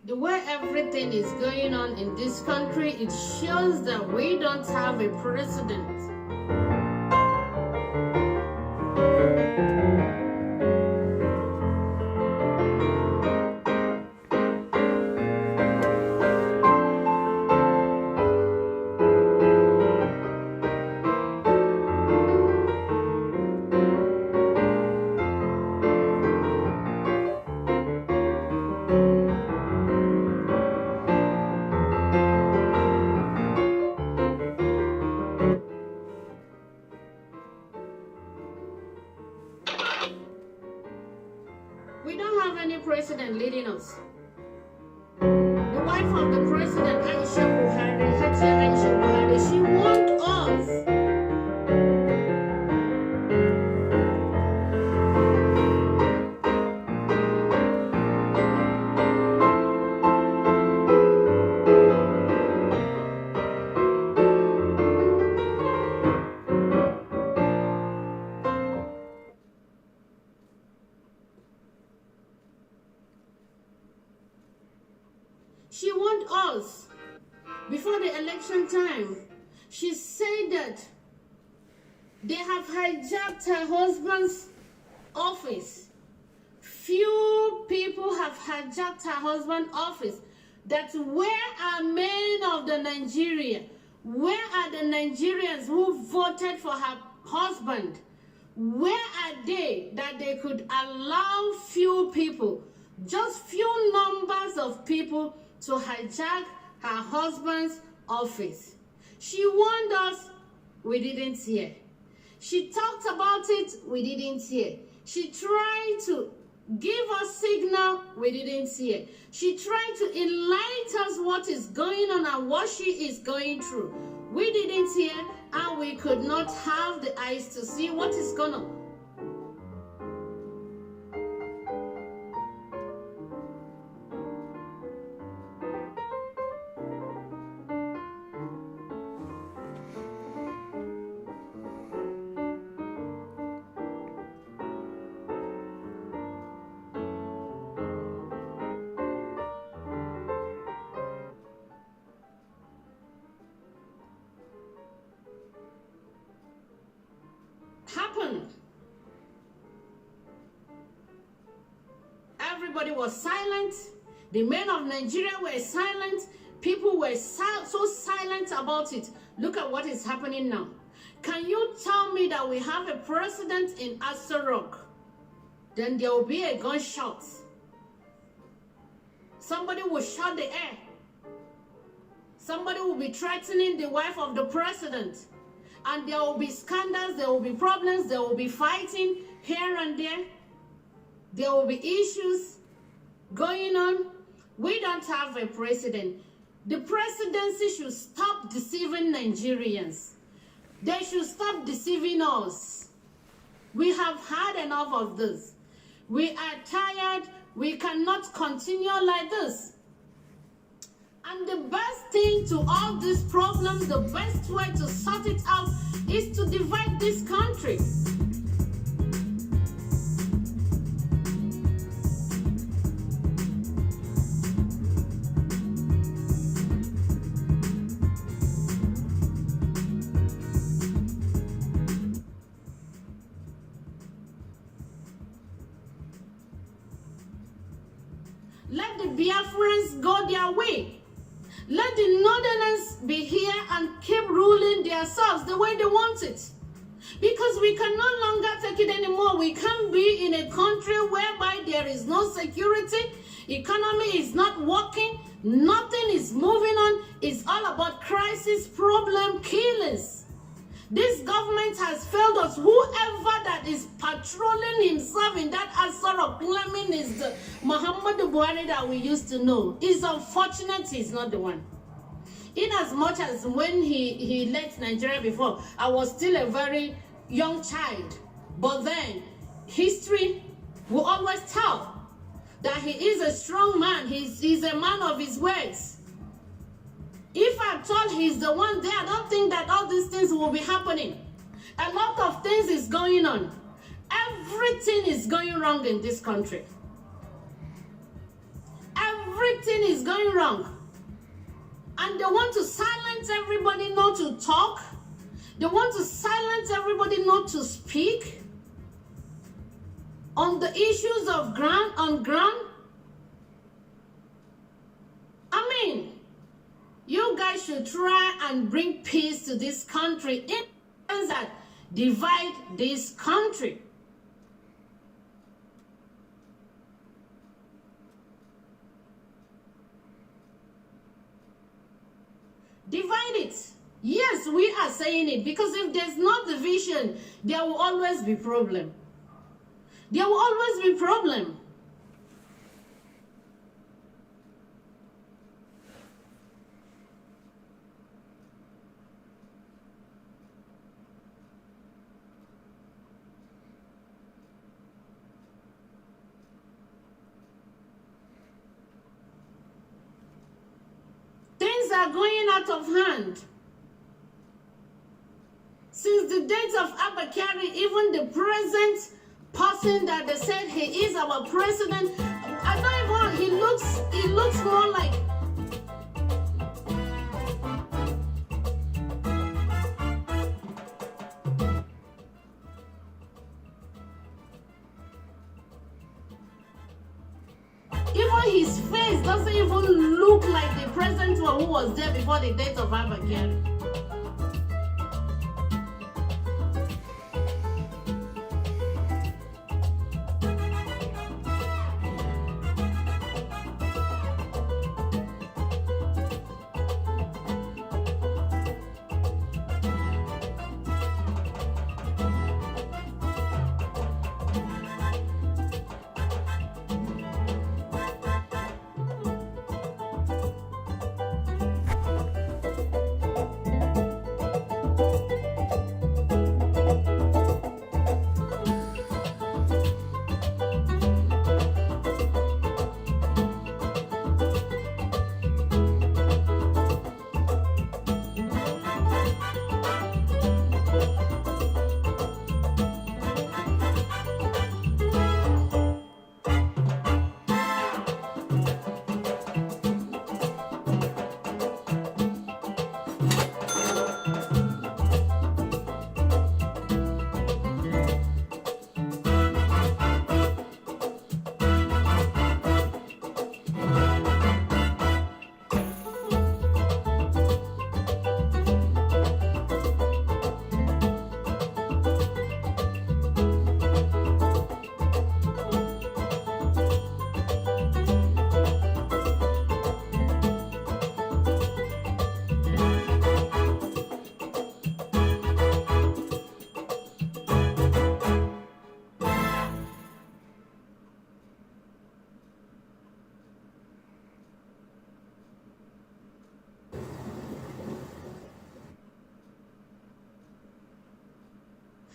The way everything is going on in this country, it shows that we don't have a president. We don't have any president leading us. The wife of the president, Aisha Buhari, Hatia Aisha Buhari, she warned us. She warned us before the election time. She said that they have hijacked her husband's office. Few people have hijacked her husband's office. That where are men of the Nigeria? Where are the Nigerians who voted for her husband? Where are they that they could allow few people, just few numbers of people, to hijack her husband's office? She warned us, we didn't hear. She talked about it, we didn't hear. She tried to give us signal, we didn't hear. She tried to enlighten us what is going on and what she is going through. We didn't hear, and we could not have the eyes to see what is going on. Happened. Everybody was silent. The men of Nigeria were silent. People were so silent about it. Look at what is happening now. Can you tell me that we have a president in Aso Rock? Then there will be a gunshot. Somebody will shut the air. Somebody will be threatening the wife of the president. And there will be scandals, there will be problems, there will be fighting here and there. There will be issues going on. We don't have a president. The presidency should stop deceiving Nigerians. They should stop deceiving us. We have had enough of this. We are tired. We cannot continue like this. And the best thing to all these problems, the best way to sort it out is to divide this country. Let the Biafrans go their way. Let the Northerners be here and keep ruling themselves the way they want it. Because we can no longer take it anymore. We can't be in a country whereby there is no security, economy is not working, nothing is moving on. It's all about crisis, problem, killings. This government has failed us. Whoever that is patrolling himself in that sort of claiming is the Muhammadu Buhari that we used to know. It's unfortunate he's not the one. In as much as when he left Nigeria before, I was still a very young child. But then, history will always tell that he is a strong man. He's a man of his words. If I thought he's the one there, I don't think that all these things will be happening. A lot of things is going on. Everything is going wrong in this country. Every everything is going wrong. And they want to silence everybody not to talk. They want to silence everybody not to speak on the issues of ground. I mean, you guys should try and bring peace to this country in things that divide this country. Divide it. Yes, we are saying it, because if there's no division, there will always be problem. There will always be problem. Things are going out of hand. Since the days of Abakari, even the present person that they said he is our president, I don't even, he looks more like, even his face doesn't even look like the present one who was there before the days of Abakari.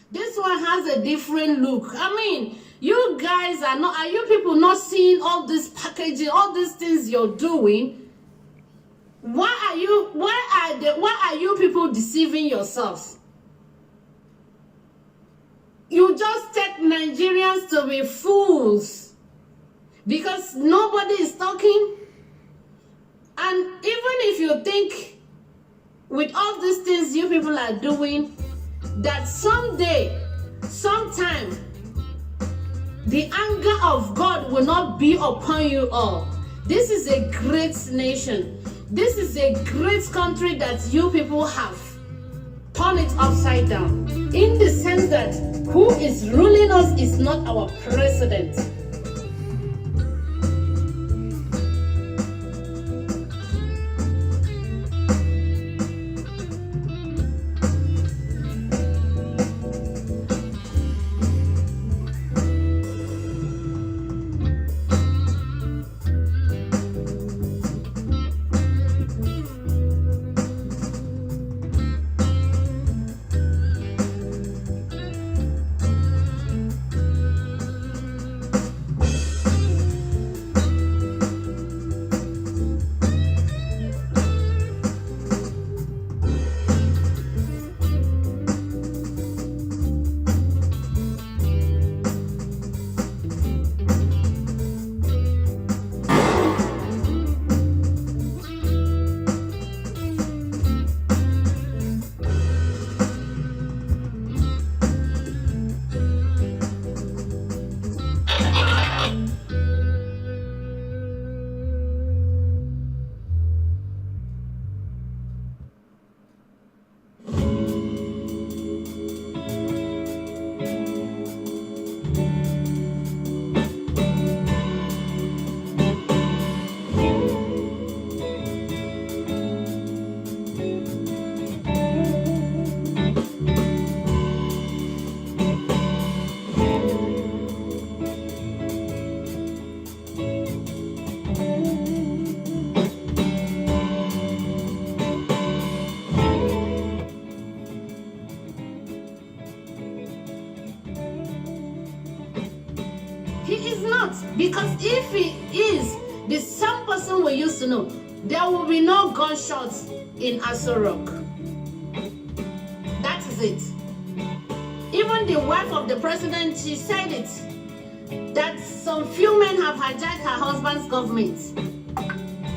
This one has a different look. I mean, you guys are you people not seeing all this packaging, all these things you're doing? Why are you people deceiving yourselves? You just take Nigerians to be fools because nobody is talking. And even if you think with all these things you people are doing, that someday, sometime, the anger of God will not be upon you all. This is a great nation. This is a great country that you people have turned it upside down. In the sense that who is ruling us is not our president. we used to know, there will be no gunshots in Aso Rock. That is it. Even the wife of the president, she said it, that some few men have hijacked her husband's government.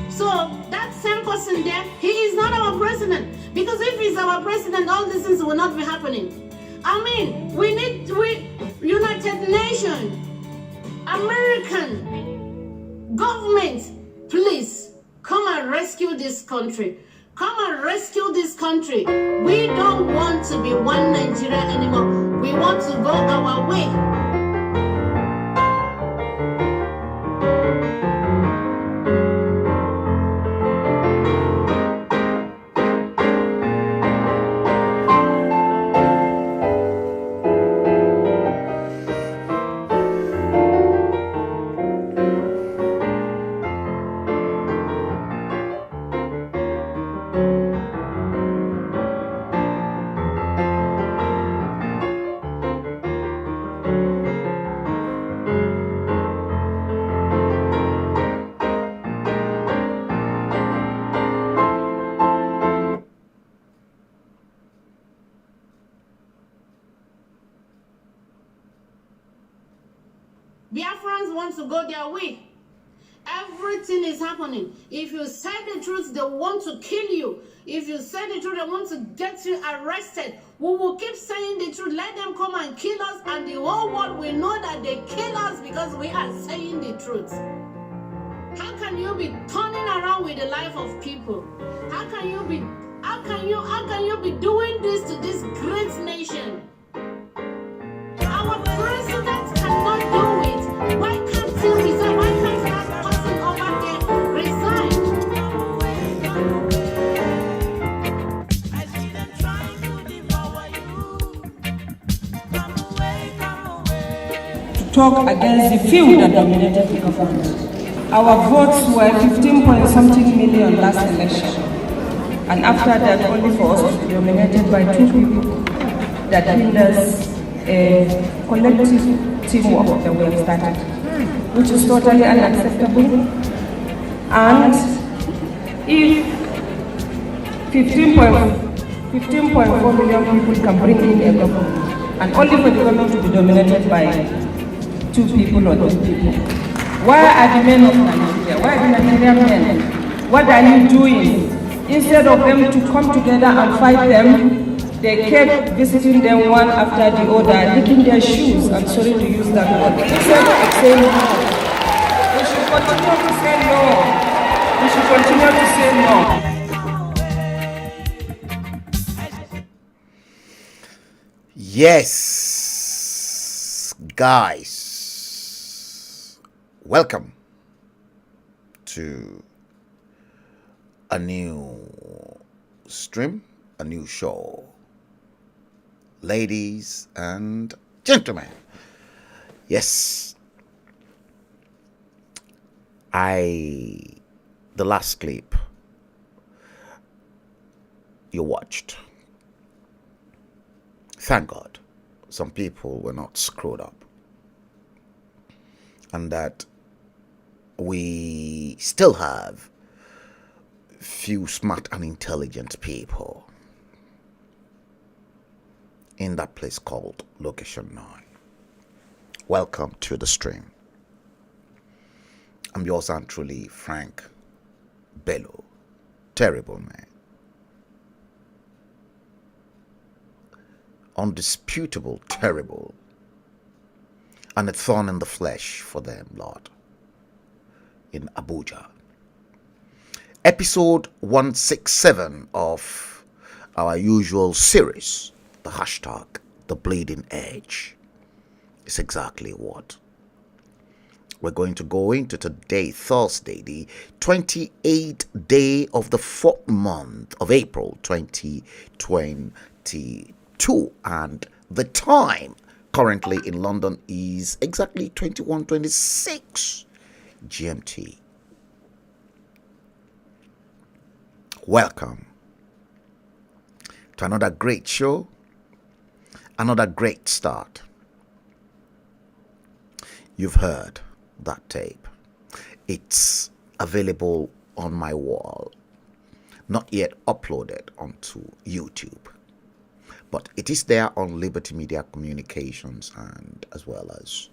So that same person there, he is not our president. Because if he's our president, all these things will not be happening. I mean, we United Nations, American government, please come and rescue this country. Come and rescue this country. We don't want to be one Nigeria anymore. We want to go our way. Biafrans want to go their way. Everything is happening. If you say the truth, they want to kill you. If you say the truth, they want to get you arrested. We will keep saying the truth. Let them come and kill us, and the whole world will know that they kill us because we are saying the truth. How can you be turning around with the life of people? How can you be doing this to this great nation? Our president cannot do it. Why can't he resign? Why can't that person over there resign? I see them trying to devour you. Come away. To talk against the few that dominated the government. Our votes were 15 point something million last election. And after that, only for us to be dominated by two people that hinders a collective teamwork that we have started, which is totally unacceptable. And if 15.4 million people can bring in a government, and only for the government to be dominated by two people or three people, why are the men of Nigeria, why are the Nigerian men, what are you doing? Instead of them to come together and fight them, they kept visiting them one after the other, licking their shoes. I'm sorry to use that word. Instead of saying no, we should continue to say no. We should continue to say no. Yes, guys, welcome to a new stream, a new show. Ladies and gentlemen, yes, the last clip you watched, thank God some people were not screwed up, and that we still have few smart and intelligent people in that place called Location 9. Welcome to the stream. I'm yours and truly, Frank Bello, terrible man. Undisputable, terrible, and a thorn in the flesh for them, Lord, in Abuja. Episode 167 of our usual series, the hashtag, the bleeding edge, is exactly what we're going to go into today, Thursday, the 28th day of the 4th month of April 2022. And the time currently in London is exactly 21:26 GMT. Welcome to another great show, another great start. You've heard that tape. It's available on my wall, not yet uploaded onto YouTube, but it is there on Liberty Media Communications and as well as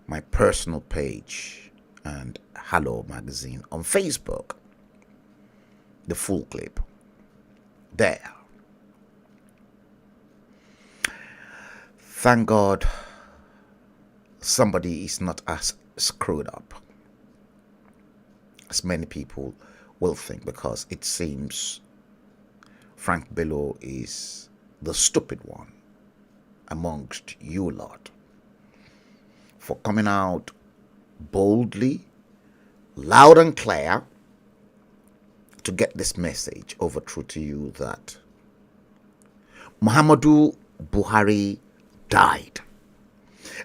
my personal page and HALLO magazine on Facebook. The full clip there. Thank God somebody is not as screwed up as many people will think, because it seems Frank Bello is the stupid one amongst you lot for coming out boldly, loud and clear, to get this message over through to you that Muhammadu Buhari died,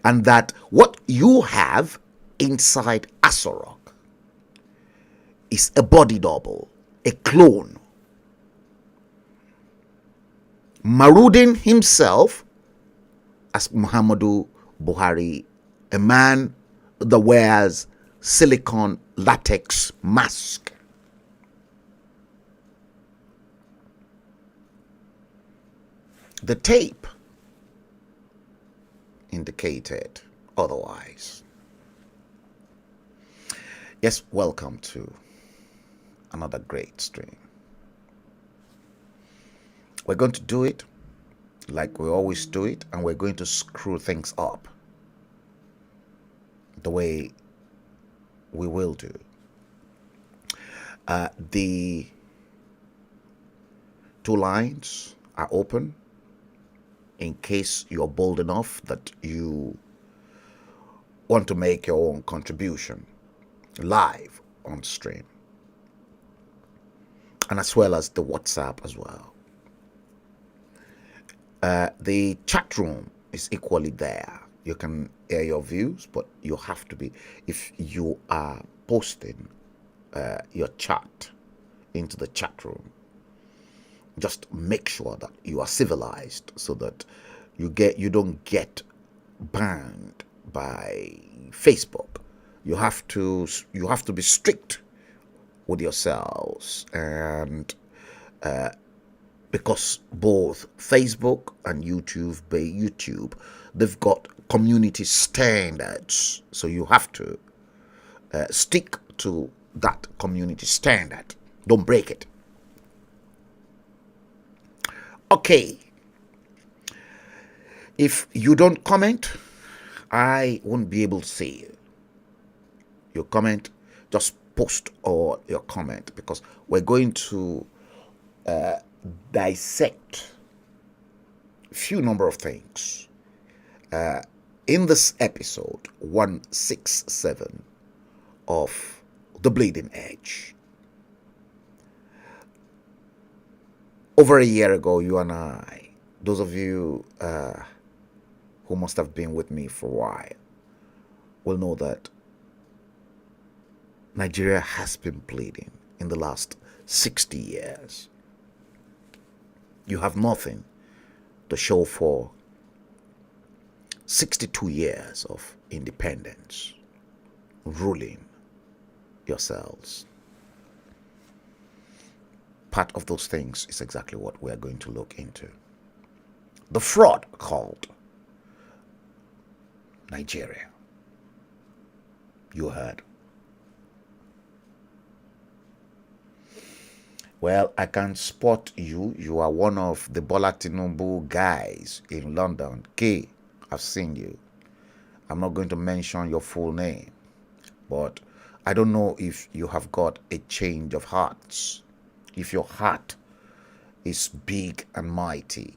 and that what you have inside Asorok is a body double, a clone. Marudin himself as Muhammadu Buhari, a man that wears silicone latex mask. The tape indicated otherwise. Yes, welcome to another great stream. We're going to do it like we always do it, and we're going to screw things up the way we will do. The two lines are open in case you're bold enough that you want to make your own contribution live on stream, and as well as the WhatsApp as well. The chat room is equally there. You can air your views, but you have to be, if you are posting your chat into the chat room, just make sure that you are civilized so that you don't get banned by Facebook. You have to be strict with yourselves, and because both Facebook and YouTube, they've got community standards, so you have to stick to that community standard. Don't break it. Okay. If you don't comment, I won't be able to see you. Your comment, just post all your comment, because we're going to dissect a few number of things in this episode 167 of The Bleeding Edge. Over a year ago, you and I, those of you who must have been with me for a while, will know that Nigeria has been bleeding in the last 60 years. You have nothing to show for 62 years of independence, ruling yourselves. Part of those things is exactly what we are going to look into. The fraud called Nigeria. You heard. Well, I can spot you. You are one of the Bola Tinubu guys in London. K, I've seen you. I'm not going to mention your full name, but I don't know if you have got a change of hearts. If your heart is big and mighty.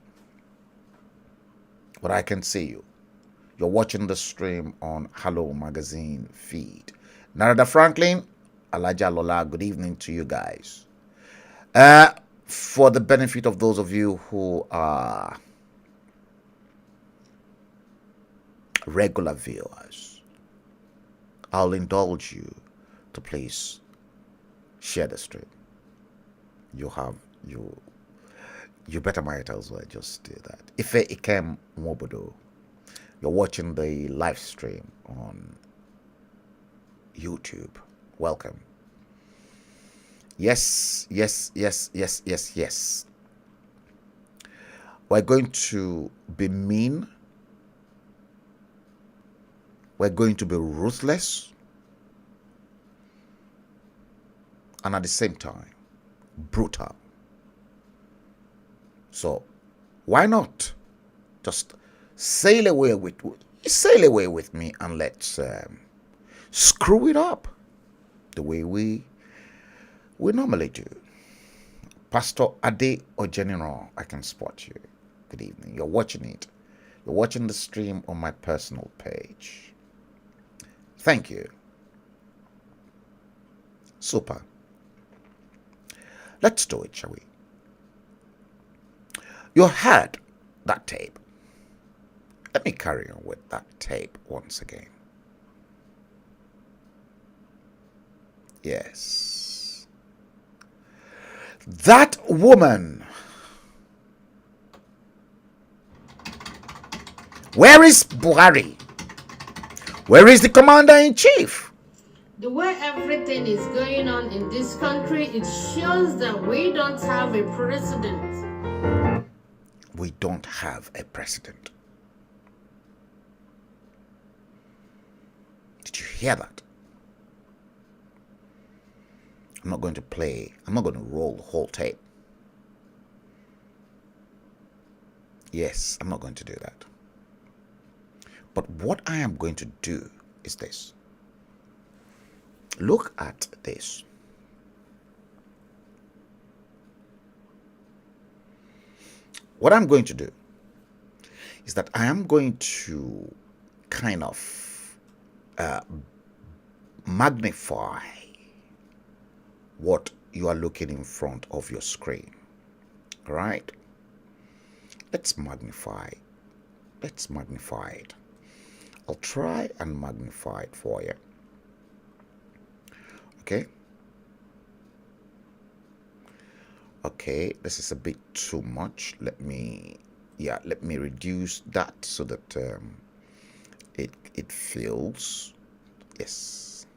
But I can see you. You're watching the stream on HALLO magazine feed. Narada Franklin, Alaja Lola, good evening to you guys. For the benefit of those of you who are regular viewers, I'll indulge you to please share the stream. You better might as well just do that. Ife Ikem Mobodo, you're watching the live stream on YouTube. Welcome. Yes, yes, yes, yes, yes, yes. We're going to be mean. We're going to be ruthless. And at the same time, brutal. So, why not just sail away with me and let's screw it up the way we normally do. Pastor Ade Ojeniro, I can spot you. Good evening. You're watching it. You're watching the stream on my personal page. Thank you. Super. Let's do it, shall we? You heard that tape. Let me carry on with that tape once again. Yes. That woman. Where is Buhari? Where is the commander-in-chief? The way everything is going on in this country, it shows that we don't have a president. We don't have a president. Did you hear that? I'm not going to roll the whole tape. Yes, I'm not going to do that. But what I am going to do is this. Look at this. What I'm going to do is that I am going to kind of magnify what you are looking in front of your screen. All right? Let's magnify. Let's magnify it. I'll try and magnify it for you. Okay. Okay, this is a bit too much. Let me reduce that so that it feels. Yes.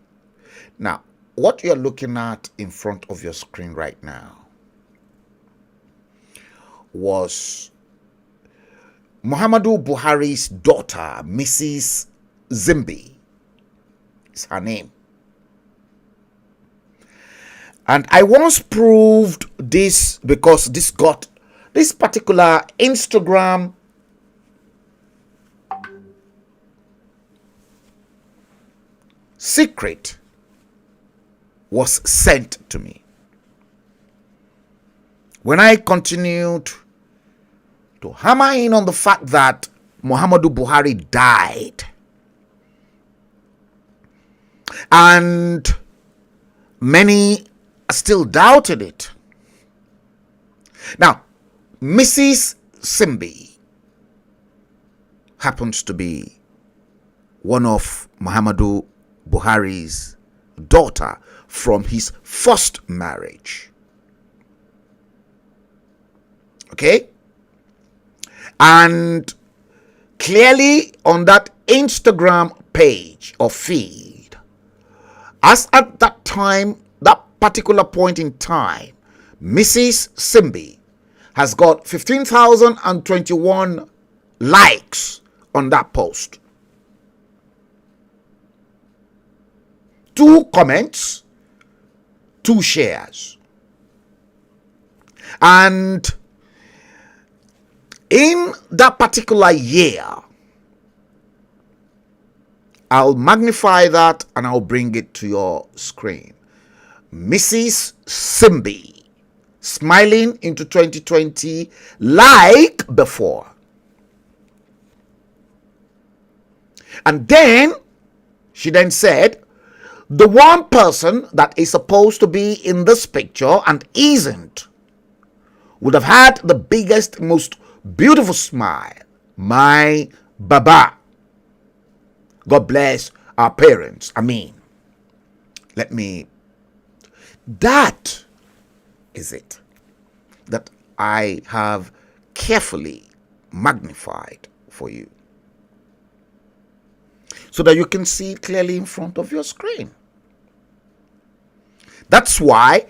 Now, what you're looking at in front of your screen right now was Muhammadu Buhari's daughter, Mrs. Zimbi, is her name. And I once proved this because this particular Instagram secret was sent to me. When I continued to hammer in on the fact that Muhammadu Buhari died, and many still doubted it. Now, Mrs. Simbi happens to be one of Muhammadu Buhari's daughter from his first marriage. Okay? And clearly on that Instagram page or feed, as at that time, that particular point in time, Mrs. Simbi has got 15,021 likes on that post. 2 comments, 2 shares. And in that particular year, I'll magnify that and I'll bring it to your screen. Mrs. Simbi smiling into 2020 like before. And then she then said, the one person that is supposed to be in this picture and isn't would have had the biggest, most beautiful smile. My Baba. God bless our parents. I mean, that is it that I have carefully magnified for you so that you can see it clearly in front of your screen. That's why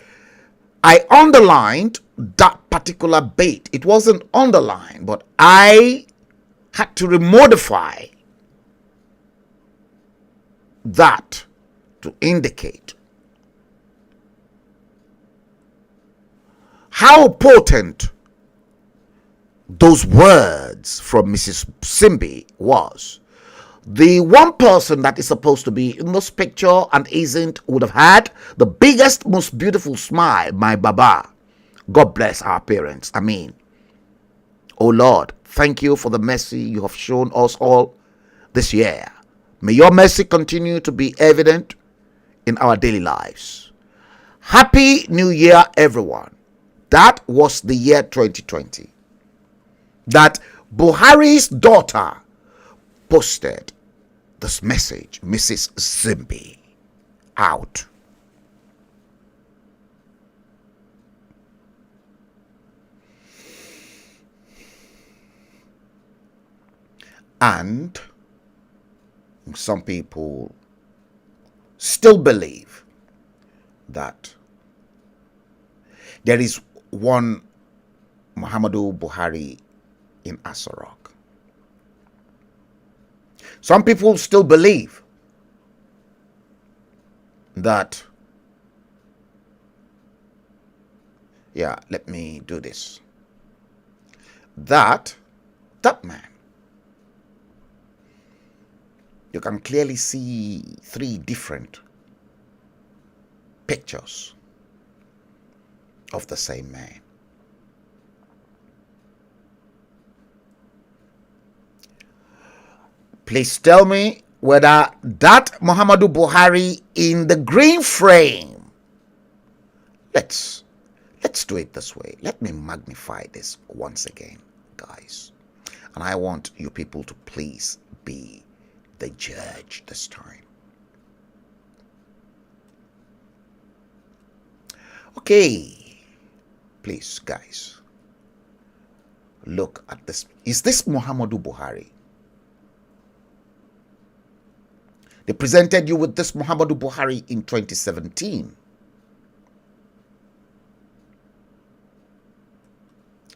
I underlined that particular bit. It wasn't underlined, but I had to remodify that to indicate how potent those words from Mrs. Simbi was. The one person that is supposed to be in this picture and isn't would have had the biggest, most beautiful smile, my Baba. God bless our parents. I mean, oh Lord, thank you for the mercy you have shown us all this year. May your mercy continue to be evident in our daily lives. Happy New Year, everyone. That was the year 2020. That Buhari's daughter posted this message, Mrs. Zimbi, out. And some people still believe that there is one Muhammadu Buhari in Asarok. Some people still believe that, let me do this, that man, you can clearly see 3 different pictures of the same man. Please tell me whether that Muhammadu Buhari in the green frame. Let's do it this way. Let me magnify this once again, guys. And I want you people to please be the judge this time. Okay. Please, guys. Look at this. Is this Muhammadu Buhari? They presented you with this Muhammadu Buhari in 2017.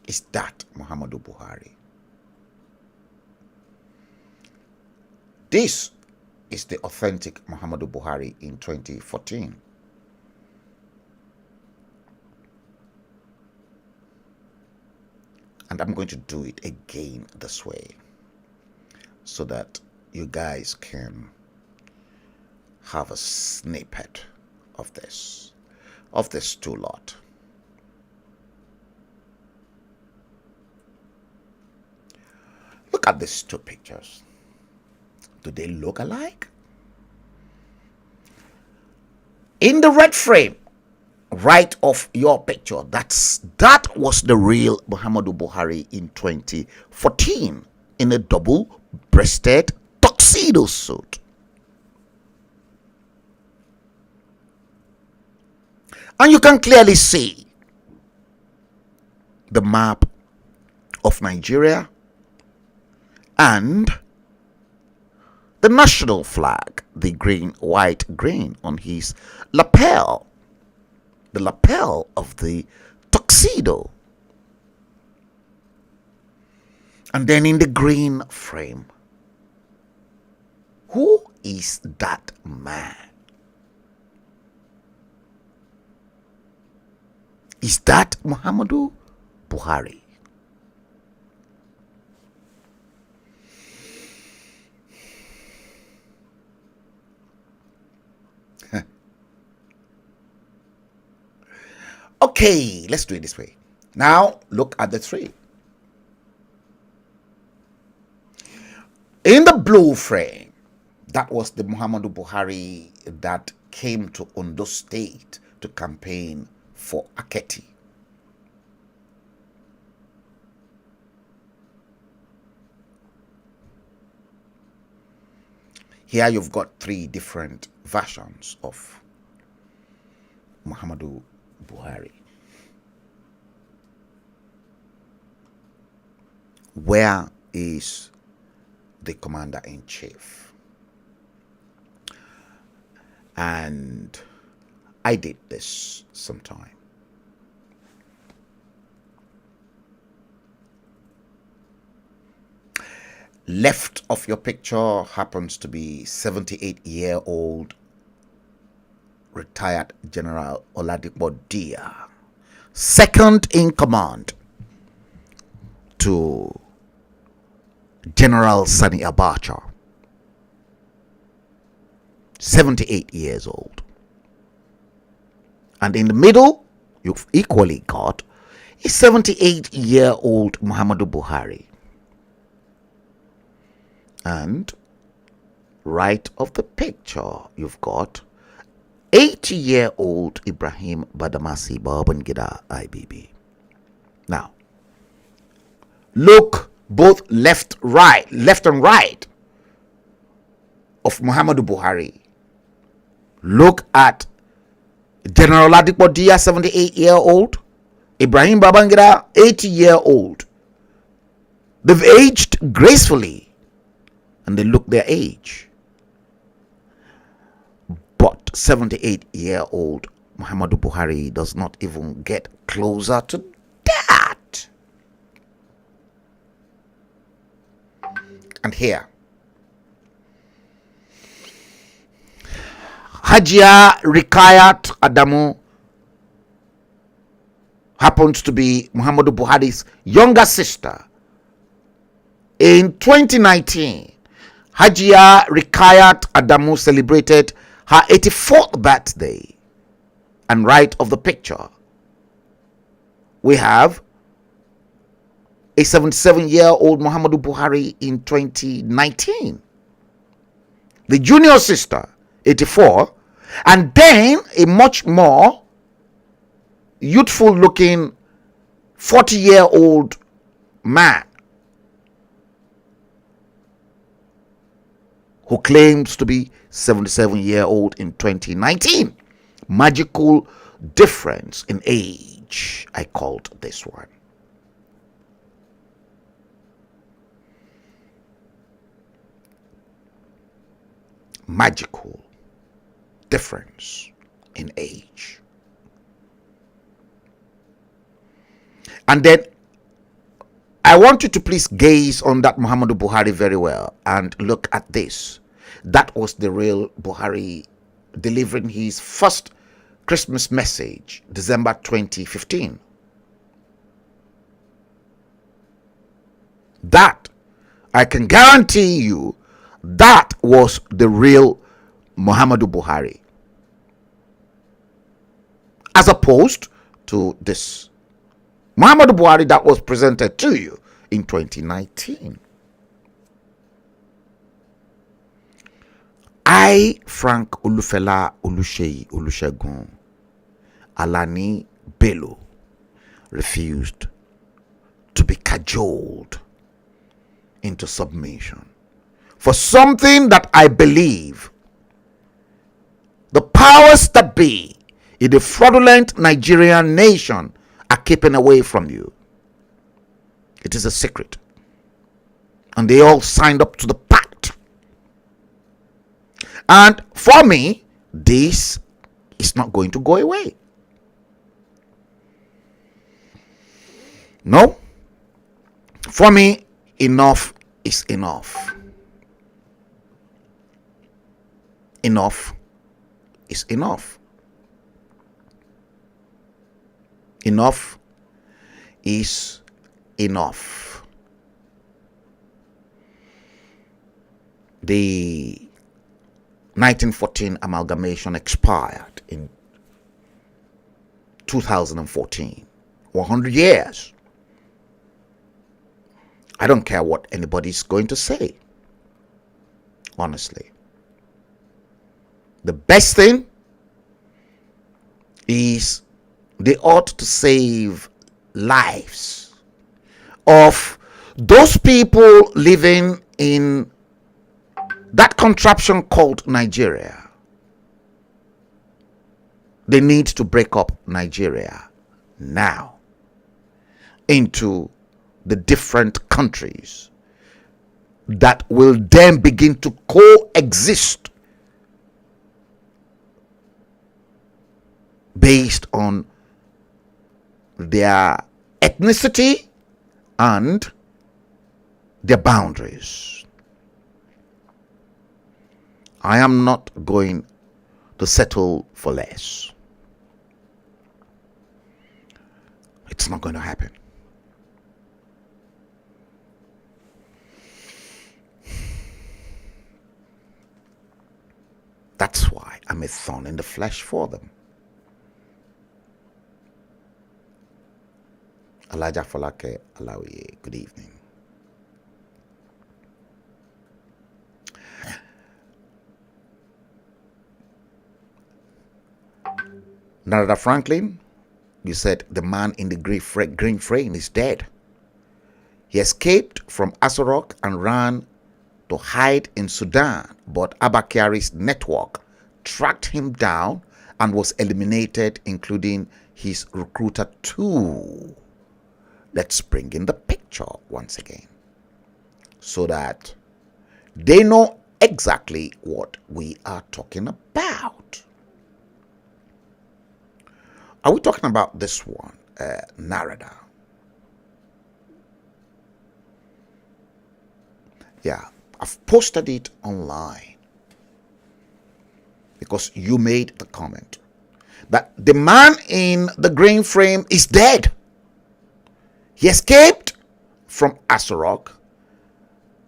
Is that Muhammadu Buhari? This is the authentic Muhammadu Buhari in 2014. And I'm going to do it again this way so that you guys can have a snippet of this two lot. Look at these 2 pictures. Do they look alike? In the red frame, right of your picture, that was the real Muhammadu Buhari in 2014 in a double-breasted tuxedo suit. And you can clearly see the map of Nigeria and the national flag, the green, white, green on his lapel, the lapel of the tuxedo. And then in the green frame, who is that man? Is that Muhammadu Buhari? Okay, let's do it this way. Now, look at the 3. In the blue frame, that was the Muhammadu Buhari that came to Ondo State to campaign for Aketi. Here you've got 3 different versions of Muhammadu Buhari. Where is the commander-in-chief? And I did this sometime. left of your picture happens to be 78-year-old retired General Oladipo Dia, second in command to General Sani Abacha, 78 years old. And in the middle, you've equally got a 78-year-old Muhammadu Buhari. And right of the picture, you've got 80-year-old Ibrahim Badamasi Babangida IBB. Now, look both left and right of Muhammadu Buhari. Look at General Ladipo Dia, 78-year-old, Ibrahim Babangida, 80-year-old. They've aged gracefully and they look their age. But 78-year-old Muhammadu Buhari does not even get closer to that. And here, Hajia Rikayat Adamu happens to be Muhammadu Buhari's younger sister. In 2019, Hajia Rikayat Adamu celebrated her 84th birthday. And right of the picture, we have a 77-year-old Muhammadu Buhari in 2019. The junior sister, 84, and then a much more youthful looking 40-year-old man who claims to be 77-year-old in 2019. Magical difference in age, I called this one. Magical difference in age. And then I want you to please gaze on that Muhammadu Buhari very well and look at this. That was the real Buhari delivering his first Christmas message, December 2015. That, I can guarantee you, that was the real Muhammadu Buhari, as opposed to this Muhammadu Buhari that was presented to you in 2019. I, Frank Olufela Oluseyi Olusegun Alani Bello, refused to be cajoled into submission for something that I believe the powers that be in the fraudulent Nigerian nation are keeping away from you. It is a secret. And they all signed up to the pact. And for me, this is not going to go away. No. For me, enough is enough. Enough is enough. Enough is enough. The 1914 amalgamation expired in 2014. 100 years. I don't care what anybody's going to say. Honestly. The best thing is they ought to save lives of those people living in that contraption called Nigeria. They need to break up Nigeria now into the different countries that will then begin to coexist based on their ethnicity and their boundaries. I am not going to settle for less. It's not going to happen. That's why I'm a thorn in the flesh for them. Elijah Falake Alawiye, good evening. Narada Franklin, you said the man in the green frame is dead. He escaped from Asorok and ran to hide in Sudan, but Abakari's network tracked him down and was eliminated, including his recruiter too. Let's bring in the picture once again so that they know exactly what we are talking about. Are we talking about this one, Narada? Yeah, I've posted it online because you made the comment that the man in the green frame is dead. He escaped from Asorok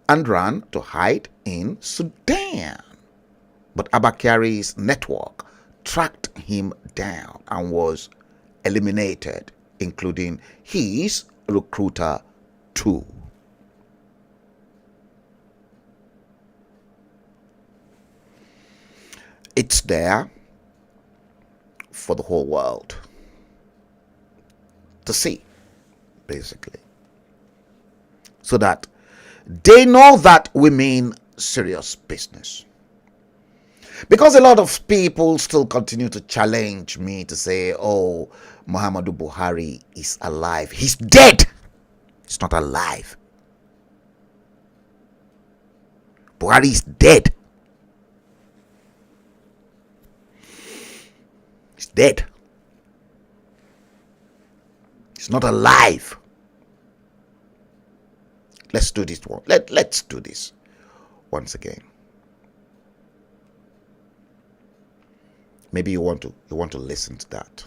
and ran to hide in Sudan. But Abakari's network tracked him down and was eliminated, including his recruiter too. It's there for the whole world to see, basically, so that they know that we mean serious business. Because a lot of people still continue to challenge me to say, oh, Muhammadu Buhari is alive. He's dead. He's not alive. Buhari is dead. He's dead. He's not alive. Let's do this one. Let's do this once again. Maybe you want to listen to that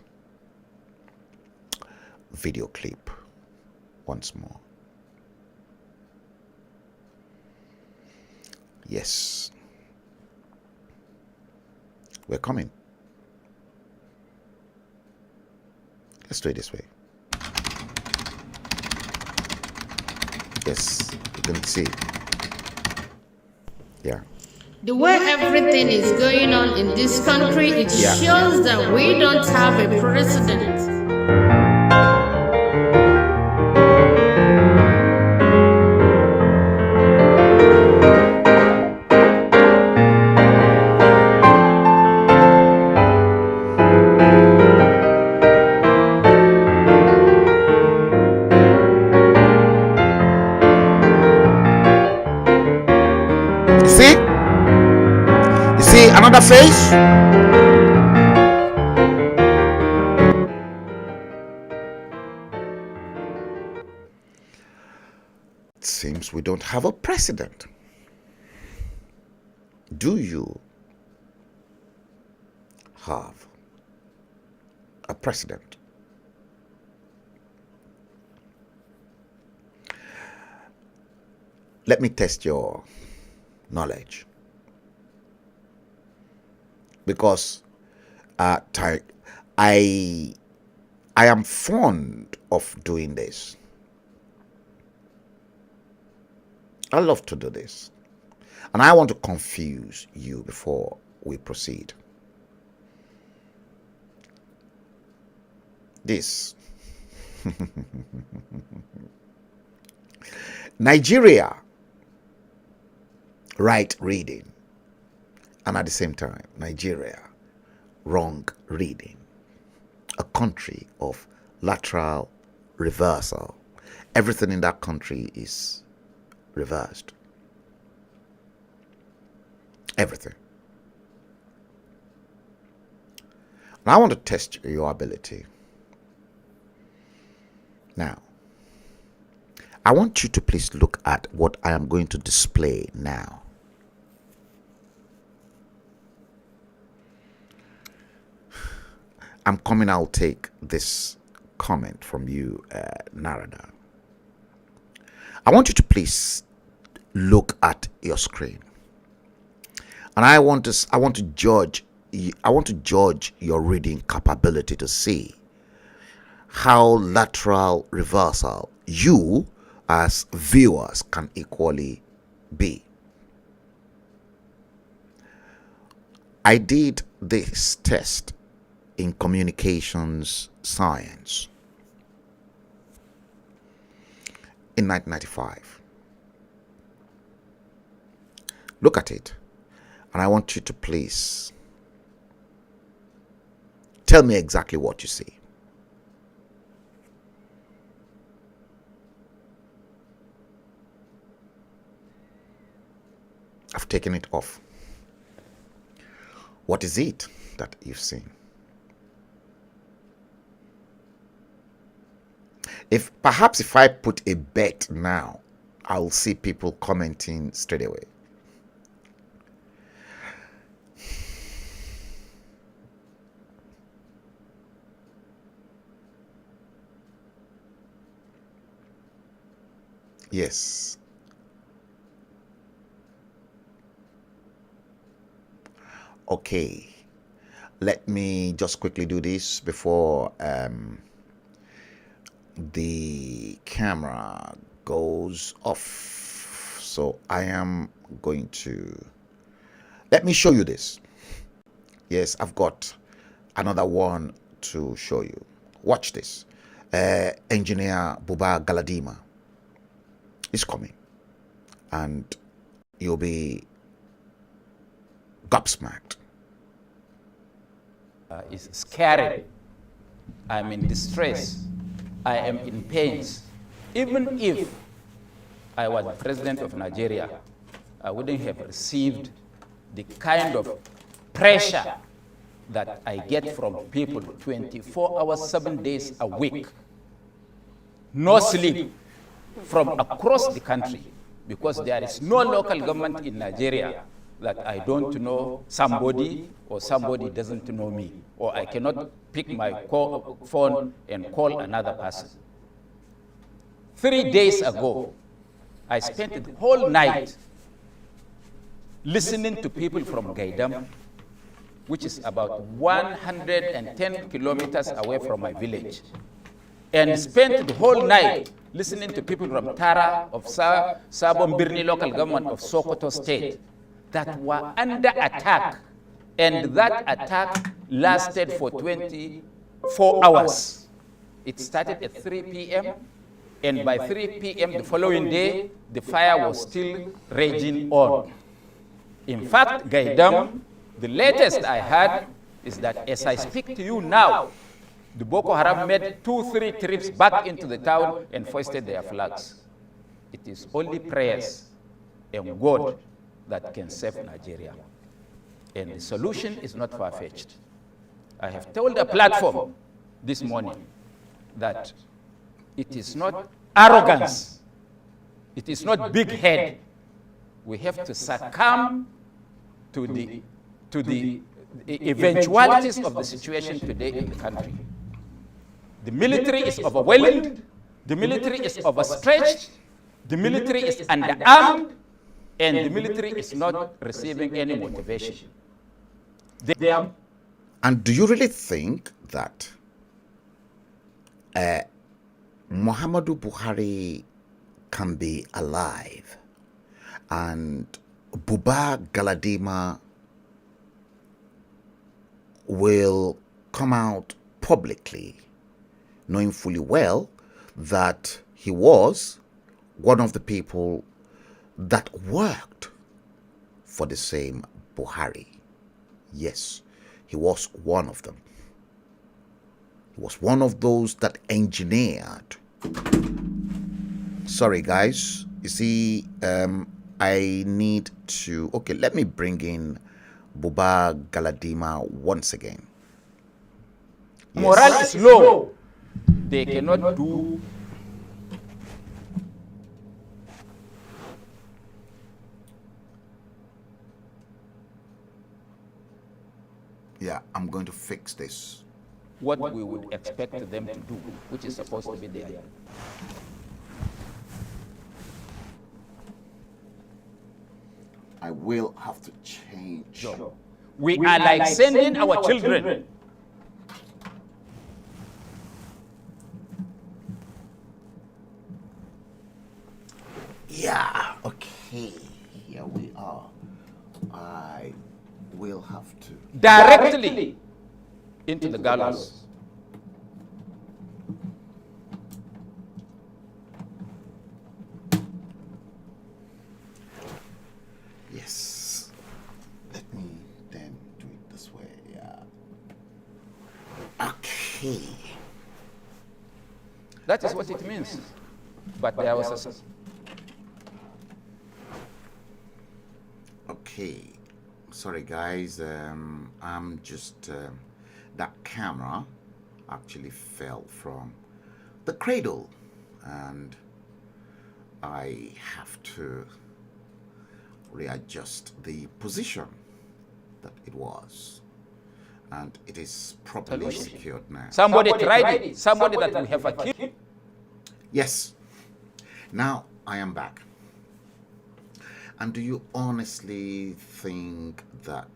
video clip once more. Yes. We're coming. Let's do it this way. Yes, you can see. Yeah. The way everything is going on in this country, it shows that we don't have a president. Another face. It seems we don't have a president. Do you have a president? Let me test your knowledge. Because I am fond of doing this. I love to do this. And I want to confuse you before we proceed. This. Nigeria, right reading. And at the same time, Nigeria, wrong reading. A country of lateral reversal. Everything in that country is reversed. Everything. And I want to test your ability. Now, I want you to please look at what I am going to display now. I'm coming, I'll take this comment from you, Narada. I want you to please look at your screen. And I want to judge your reading capability to see how lateral reversal you as viewers can equally be. I did this test in communications science in 1995. Look at it, and I want you to please tell me exactly what you see. I've taken it off. What is it that you've seen? Perhaps if I put a bet now, I'll see people commenting straight away. Yes. Okay. Let me just quickly do this before the camera goes off. So I am going to, let me show you this. Yes, I've got another one to show you. Watch this. Engineer Buba Galadima is coming, and you'll be gobsmacked. It's scary. I'm in distress. I am in pains. Even if I was president of Nigeria, I wouldn't have received the kind of pressure that I get from people 24 hours, 7 days a week. No sleep from across the country, because there is no local government in Nigeria that I don't know somebody or somebody doesn't know me, or I cannot pick my phone and call another person. 3 days ago, I spent the whole night listening to people from Gaidam, which is about 110 kilometers away from my village, and spent the whole night listening to people from Tara of Sabon Birni local government of Sokoto state that were under attack, and that attack lasted for 24 hours. It started at 3 p.m. and by 3 p.m. the following day, the fire was still raging on. In fact, Gaidam, the latest I heard is that as I speak to you now, the Boko Haram made 2-3 trips back into the town and hoisted their flags. It is only prayers and God that can save Nigeria. And the solution is not far-fetched. I have told a platform this morning that it is not arrogance, it is not big head. We have to succumb to the eventualities of the situation today in the country. The military is overwhelmed, the military is overstretched, the military is underarmed, and the military is not receiving any motivation. And do you really think that Muhammadu Buhari can be alive and Buba Galadima will come out publicly knowing fully well that he was one of the people that worked for the same Buhari? Yes, he was one of them. He was one of those that engineered. Sorry, guys. You see, I need to... Okay, let me bring in Buba Galadima once again. Yes. Morale is low. They cannot do Yeah, I'm going to fix this. what we would expect them to do, which is supposed to be there. I will have to change. We are like sending our children. Yeah, okay. Here we are. I will have to. Directly into the gallows. Yes. Let me then do it this way. Yeah. Okay. That is what it means. But there was a... Okay. Sorry, guys. I'm just that camera actually fell from the cradle, and I have to readjust the position that it was, and it is properly secured now. Somebody tried it. Somebody that we have accused. Yes. Now I am back. And do you honestly think that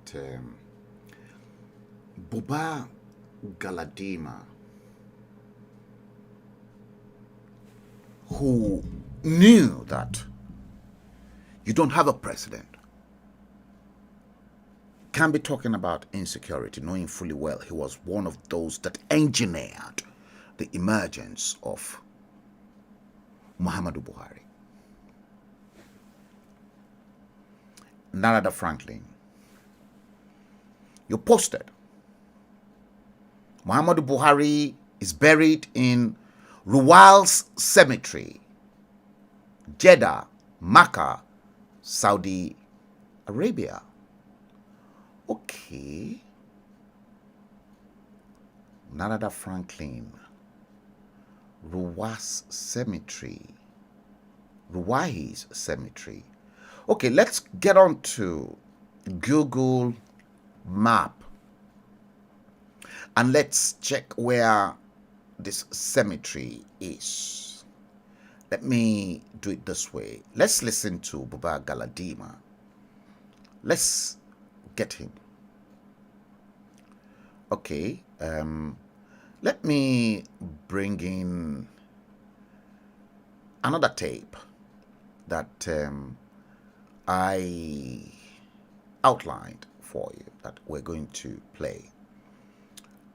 Buba Galadima, who knew that you don't have a president, can be talking about insecurity, knowing fully well he was one of those that engineered the emergence of Muhammadu Buhari? Narada Franklin, you posted Muhammadu Buhari is buried in Ruwal's cemetery, Jeddah, Makkah, Saudi Arabia. Okay. Narada Franklin, Ruwah's cemetery, Ruwahi's cemetery. Okay, let's get on to Google Map and let's check where this cemetery is. Let me do it this way. Let's listen to Buba Galadima. Let's get him. Okay, let me bring in another tape that I outlined for you that we're going to play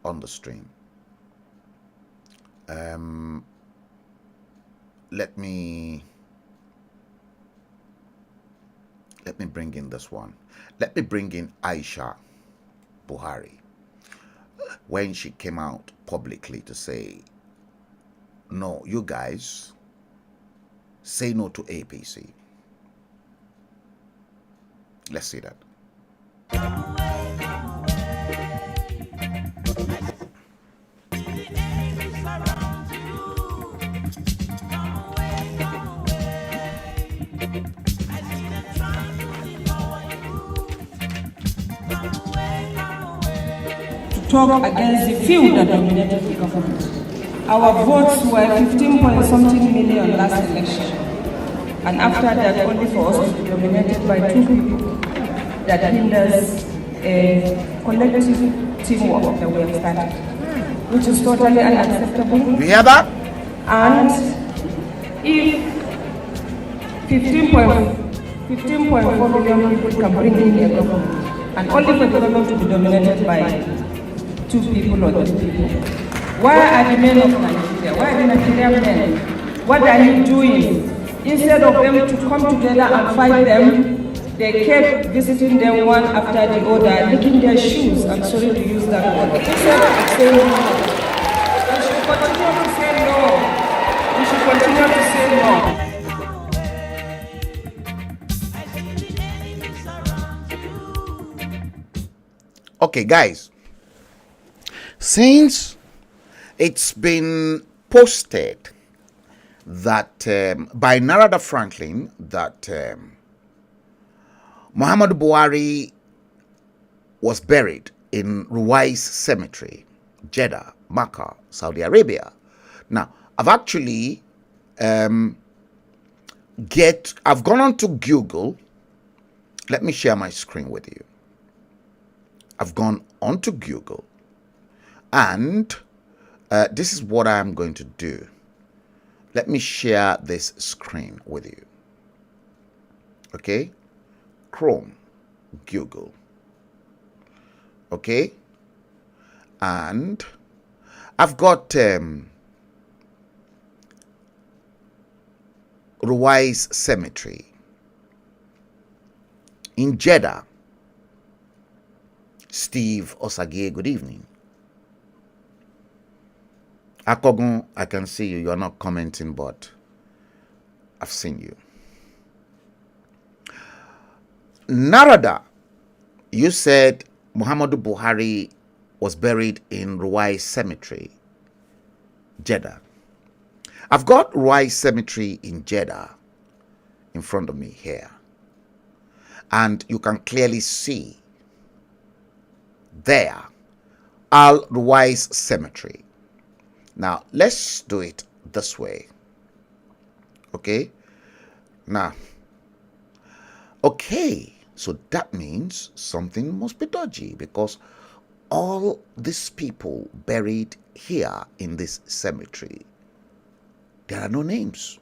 on the stream. Let me bring in this one. Let me bring in Aisha Buhari when she came out publicly to say, no, you guys say no to APC. Let's see that. To talk against the few that dominated the government. Our votes were 15 point something million last election. And after that, only for us to be dominated by two people that hinders a collective teamwork that we have started, which is totally unacceptable. You hear that? And if 15.4 million people can bring in a government, and only for the government to be dominated by two people or three people, why are the men of Nigeria, why are the Nigerian men, what are you doing? Instead of them to come together and fight them, they kept visiting them one after the other, licking their shoes. I'm sorry to use that word. Instead of saying no, we should continue to say no. We should continue to say no. Okay, guys, since it's been posted that by Narada Franklin that Muhammadu Buhari was buried in Ruwais Cemetery, Jeddah, Makkah, Saudi Arabia. Now, I've actually I've gone on to Google. Let me share my screen with you. I've gone on to Google, and this is what I'm going to do. Let me share this screen with you. Okay, Chrome, Google. Okay, and I've got Ruwais Cemetery in Jeddah. Steve Osagie, good evening. Akogun, I can see you. You're not commenting, but I've seen you. Narada, you said Muhammadu Buhari was buried in Ruwais Cemetery, Jeddah. I've got Ruwais Cemetery in Jeddah in front of me here. And you can clearly see there, Al Ruwais Cemetery. Now, let's do it this way. Okay? Now, okay, so that means something must be dodgy, because all these people buried here in this cemetery, there are no names.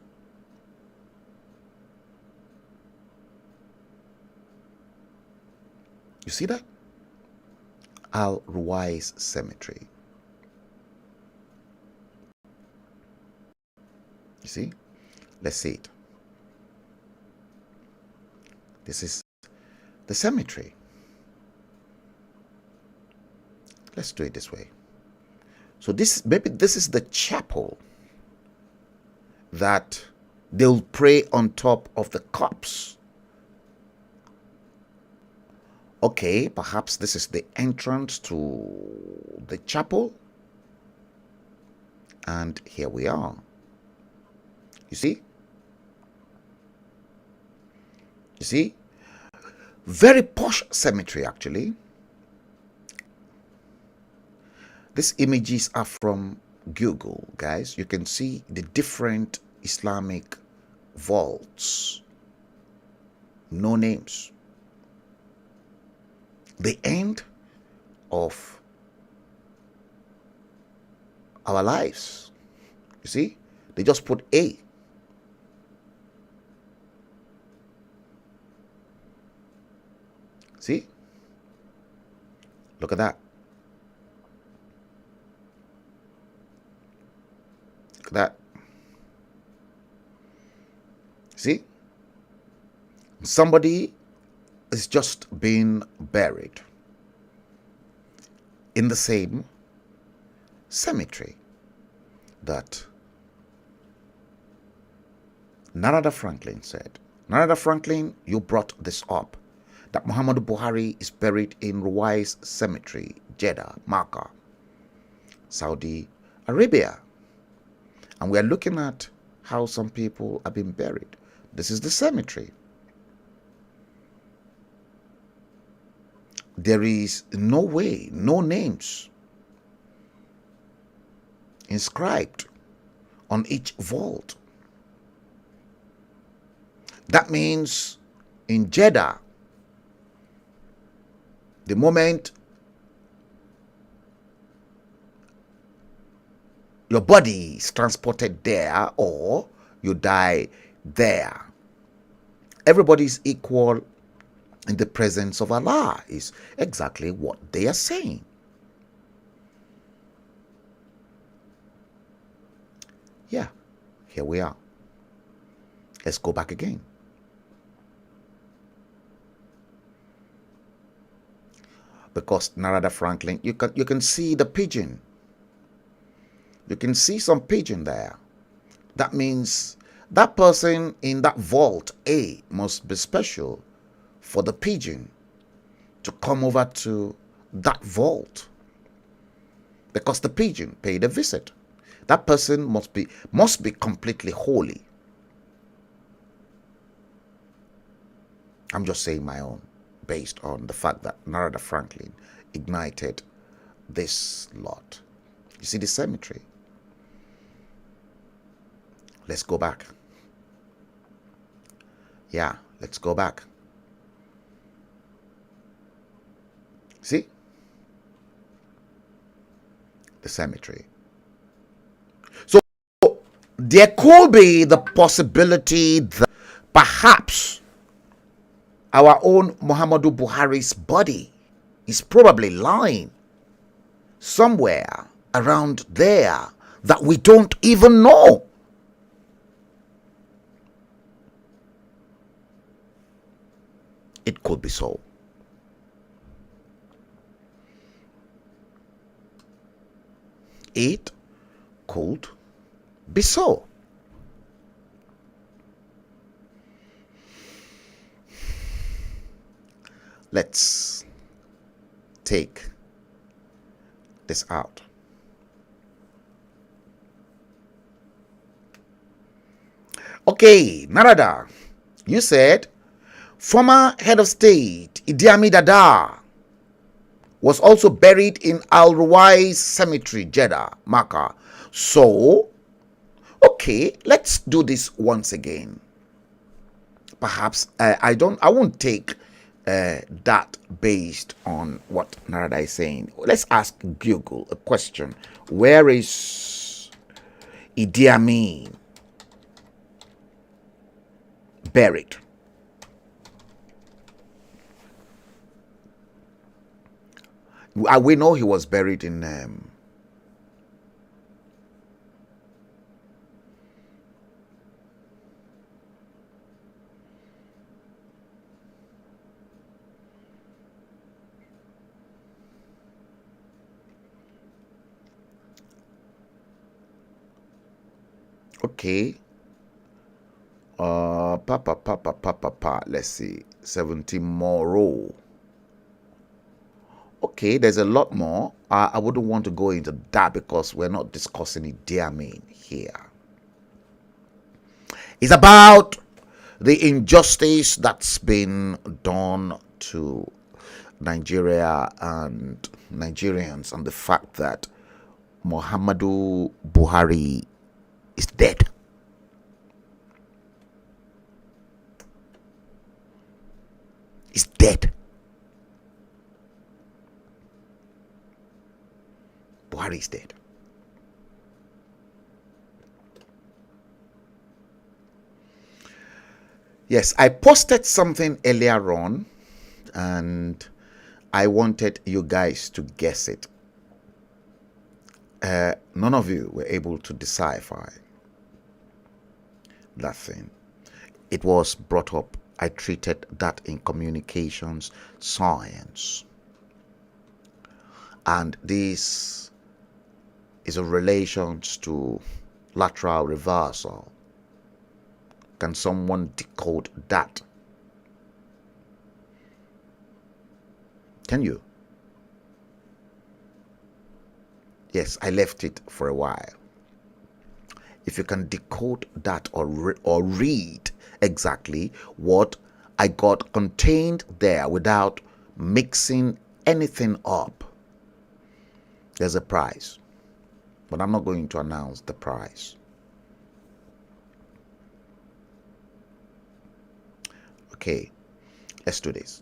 You see that? Al Ruwais Cemetery. You see? Let's see it. This is the cemetery. Let's do it this way. So maybe this is the chapel that they'll pray on top of the corpse. Okay, perhaps this is the entrance to the chapel. And here we are. You see? You see? Very posh cemetery, actually. These images are from Google, guys. You can see the different Islamic vaults. No names. The end of our lives. You see? They just put A. See? Look at that. Look at that. See? Somebody is just being buried in the same cemetery that Narada Franklin said. Narada Franklin, you brought this up, that Muhammadu Buhari is buried in Ruwais Cemetery, Jeddah, Makkah, Saudi Arabia. And we are looking at how some people have been buried. This is the cemetery. There is no way, no names inscribed on each vault. That means in Jeddah, the moment your body is transported there or you die there, everybody is equal in the presence of Allah, is exactly what they are saying. Yeah, here we are. Let's go back again. Because Narada Franklin, you can see the pigeon. You can see some pigeon there. That means that person in that vault A must be special for the pigeon to come over to that vault, because the pigeon paid a visit. That person must be completely holy. I'm just saying my own, based on the fact that Narada Franklin ignited this lot. You see the cemetery? Let's go back. Yeah, let's go back. See? The cemetery. So there could be the possibility that perhaps our own Muhammadu Buhari's body is probably lying somewhere around there that we don't even know. It could be so. It could be so. Let's take this out. Okay, Narada, you said former head of state Idi Amin Dada was also buried in Al-Ruwais Cemetery, Jeddah, Makkah. So, okay, let's do this once again. Perhaps I won't take that based on what Narada is saying. Let's ask Google a question. Where is Idi Amin buried? We know he was buried in okay. Let's see. 70 more row. Okay, there's a lot more. I wouldn't want to go into that because we're not discussing Idi Amin here. It's about the injustice that's been done to Nigeria and Nigerians, and the fact that Muhammadu Buhari is dead. He's dead. Buhari is dead. Yes, I posted something earlier on and I wanted you guys to guess it. None of you were able to decipher that thing. It was brought up. I treated that in communications science. And this is a relation to lateral reversal. Can someone decode that? Can you? Yes, I left it for a while. If you can decode that or read exactly what I got contained there without mixing anything up, there's a prize. But I'm not going to announce the prize. Okay, let's do this.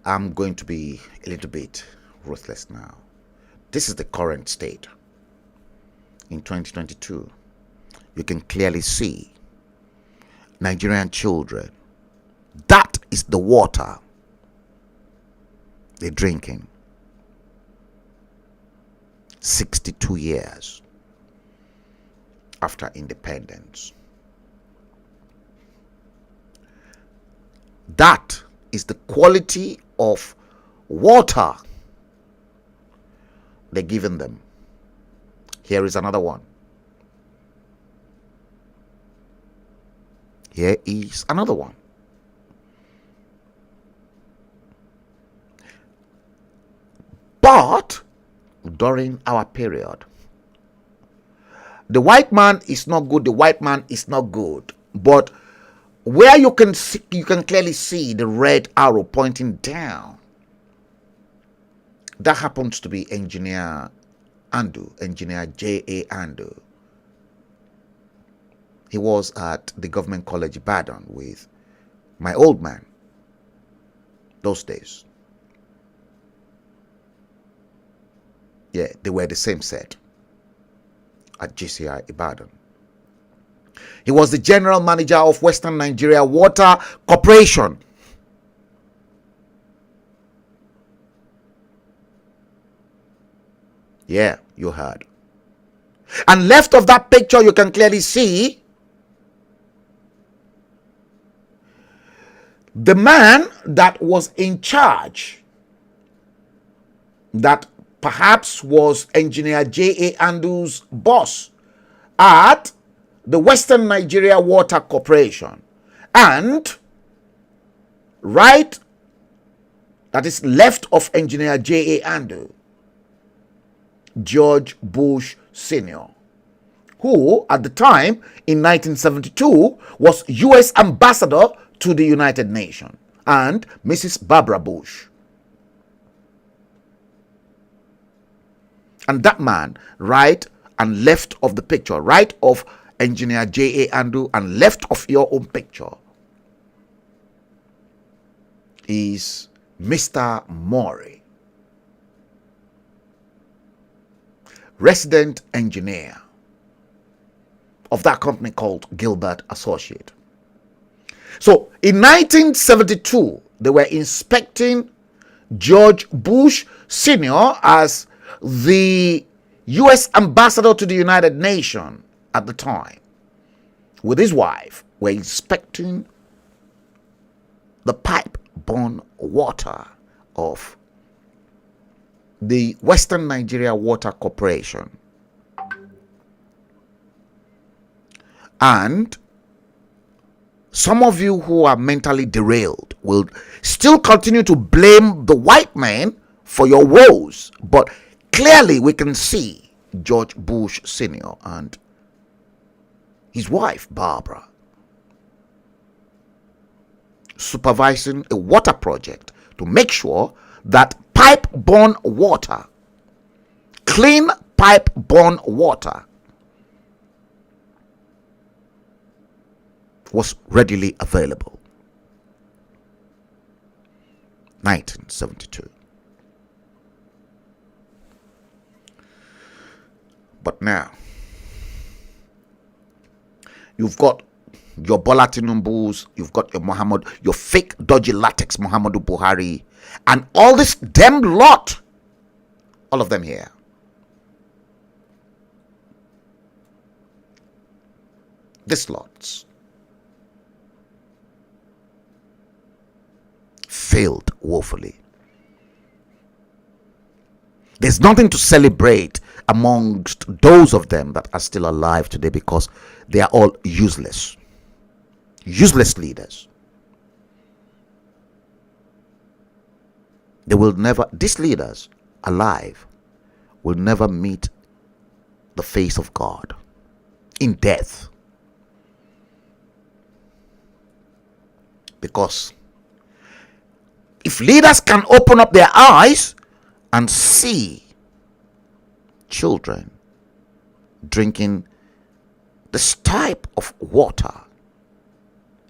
I'm going to be a little bit ruthless now. This is the current state. In 2022, you can clearly see Nigerian children. That is the water they're drinking. 62 years after independence. That is the quality of water they're giving them. Here is another one. Here is another one. But during our period, the white man is not good, the white man is not good. But where you can see, you can clearly see the red arrow pointing down, that happens to be Engineer J.A. Andu. He was at the Government College Ibadan with my old man those days. Yeah, they were the same set at GCI Ibadan. He was the general manager of Western Nigeria Water Corporation. Yeah, you heard. And left of that picture, you can clearly see the man that was in charge, that perhaps was Engineer J.A. Andu's boss at the Western Nigeria Water Corporation. And right, that is left of Engineer J.A. Andu, George Bush Sr., who at the time in 1972 was U.S. ambassador to the United Nations, and Mrs. Barbara Bush. And that man, right and left of the picture, right of Engineer J.A. Andu and left of your own picture, is Mr. Maury, resident engineer of that company called Gilbert Associate. So in 1972, they were inspecting George Bush Sr. as the U.S. ambassador to the United Nations at the time, with his wife, were inspecting the pipe-borne water of the Western Nigeria Water Corporation. And some of you who are mentally derailed will still continue to blame the white man for your woes. But clearly we can see George Bush Sr. and his wife, Barbara, supervising a water project to make sure that pipe-borne water, clean pipe-borne water, was readily available. 1972. But now, you've got your Bola Tinubu's, you've got your fake dodgy latex Muhammadu Buhari, and all this damn lot, all of them here. This lots failed woefully. There's nothing to celebrate amongst those of them that are still alive today, because they are all useless leaders. They will never, these leaders alive will never meet the face of God in death, because if leaders can open up their eyes and see children drinking this type of water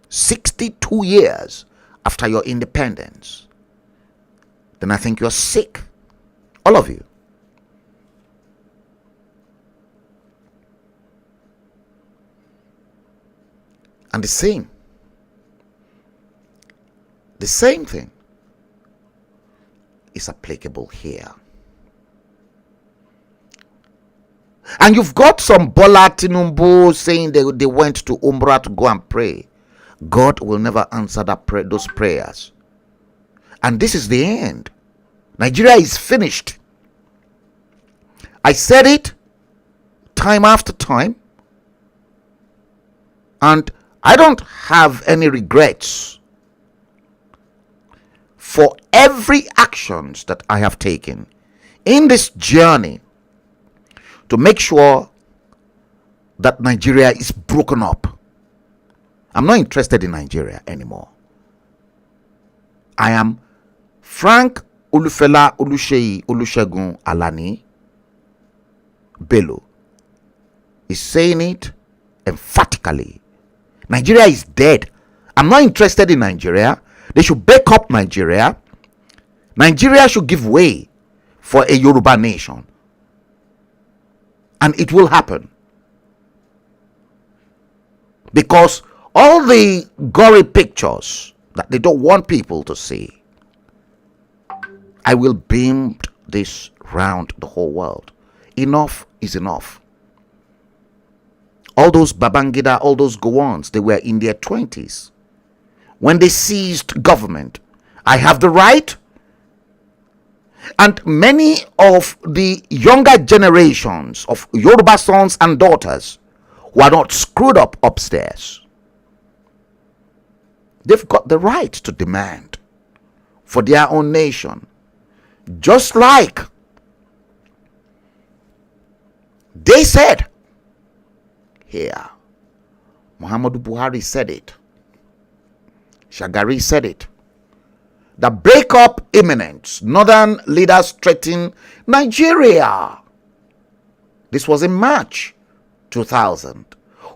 62 years after your independence, then I think you're sick, all of you. And the same thing is applicable here. And you've got some Bola Tinubu saying they went to Umrah to go and pray. God will never answer those prayers. And this is the end. Nigeria is finished. I said it time after time, and I don't have any regrets for every actions that I have taken in this journey to make sure that Nigeria is broken up I'm not interested in Nigeria anymore. I am Frank Olufela Oluseyi Olusegun Alani Bello is saying it emphatically. Nigeria is dead. I'm not interested in Nigeria. They should break up Nigeria. Nigeria should give way for a Yoruba nation. And it will happen. Because all the gory pictures that they don't want people to see, I will beam this round the whole world. Enough is enough. All those Babangida, all those Gowons, they were in their 20s. When they seized government, I have the right. And many of the younger generations of Yoruba sons and daughters who are not screwed up upstairs, they've got the right to demand for their own nation. Just like they said here, Muhammadu Buhari said it, Shagari said it. The breakup imminent. Northern leaders threaten Nigeria. This was in March 2000.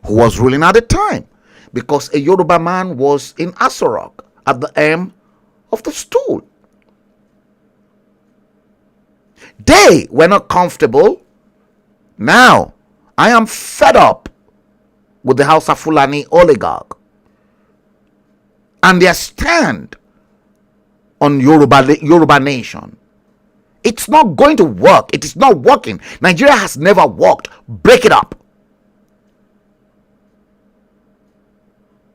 Who was ruling at the time? Because a Yoruba man was in Asorok at the end of the stool. They were not comfortable. Now, I am fed up with the Hausa Fulani oligarch and their stand on Yoruba nation. It's not going to work. It is not working. Nigeria has never worked. Break it up.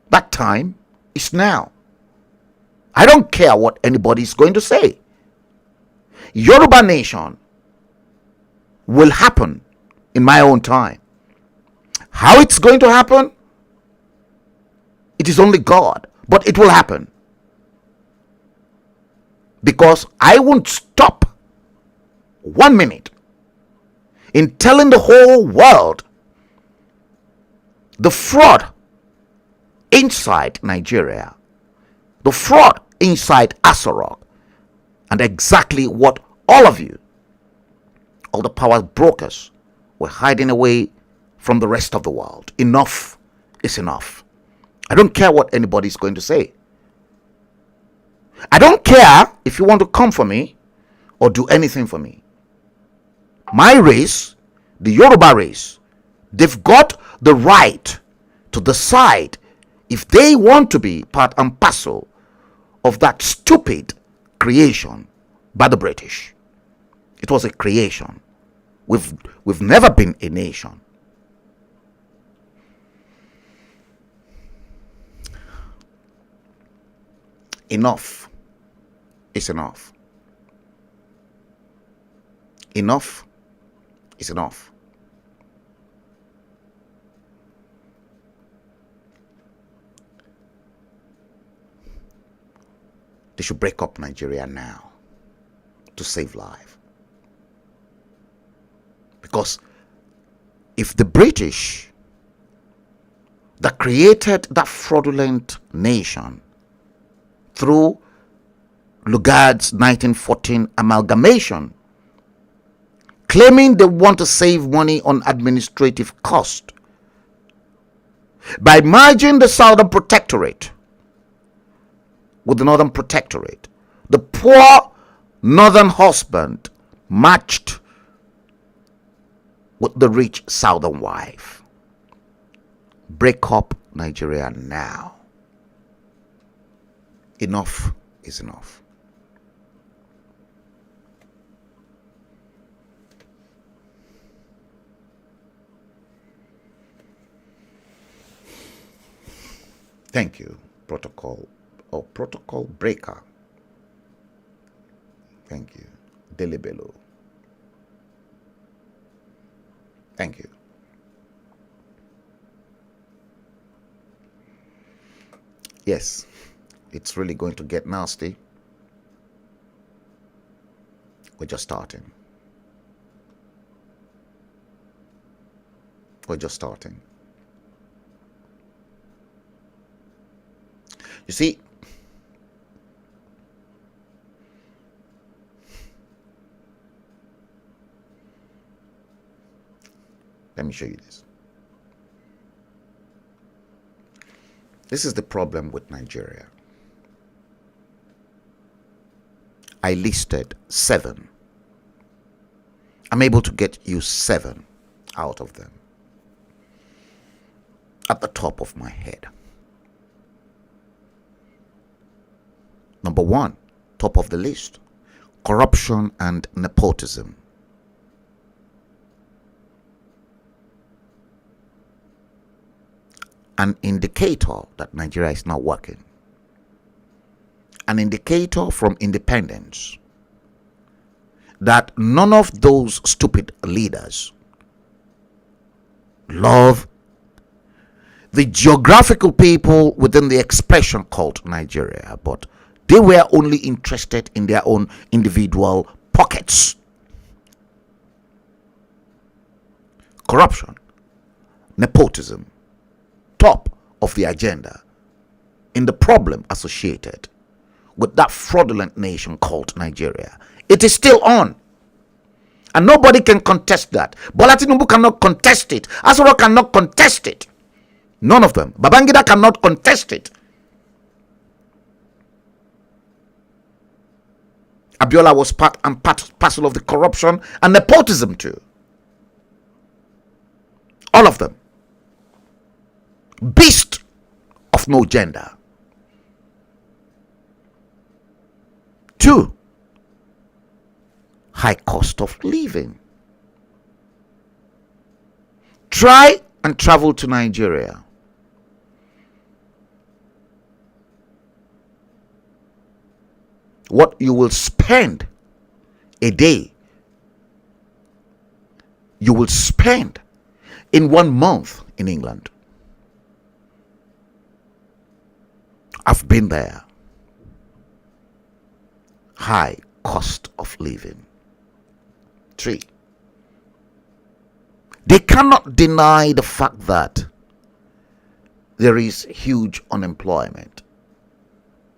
That time is now. I don't care what anybody is going to say. Yoruba nation will happen in my own time. How it's going to happen? It is only God, but it will happen. Because I won't stop 1 minute in telling the whole world the fraud inside Nigeria, the fraud inside Asorok, and exactly what all of you, all the power brokers, were hiding away from the rest of the world. Enough is enough. I don't care what anybody is going to say. I don't care if you want to come for me or do anything for me. My race, the Yoruba race, they've got the right to decide if they want to be part and parcel of that stupid creation by the British. It was a creation. We've never been a nation. Enough is enough. Enough is enough. They should break up Nigeria now to save life. Because if the British that created that fraudulent nation through Lugard's 1914 amalgamation, claiming they want to save money on administrative cost, by merging the Southern Protectorate with the Northern Protectorate, the poor Northern husband matched with the rich Southern wife. Break up Nigeria now. Enough is enough. Thank you, protocol or protocol breaker. Thank you, Delibelo. Thank you. Yes, it's really going to get nasty. We're just starting. We're just starting. You see, let me show you this. This is the problem with Nigeria. I listed 7. I'm able to get you 7 out of them at the top of my head. Number 1, top of the list, corruption and nepotism. An indicator that Nigeria is not working. An indicator from independence that none of those stupid leaders love the geographical people within the expression called Nigeria, but they were only interested in their own individual pockets. Corruption, nepotism, top of the agenda in the problem associated with that fraudulent nation called Nigeria. It is still on. And nobody can contest that. Bola Tinubu cannot contest it. Asoro cannot contest it. None of them. Babangida cannot contest it. Abiola was part and parcel of the corruption and nepotism too. All of them. Beast of no gender. 2, high cost of living. Try and travel to Nigeria. What you will spend a day, you will spend in 1 month in England. I've been there. High cost of living. 3, they cannot deny the fact that there is huge unemployment.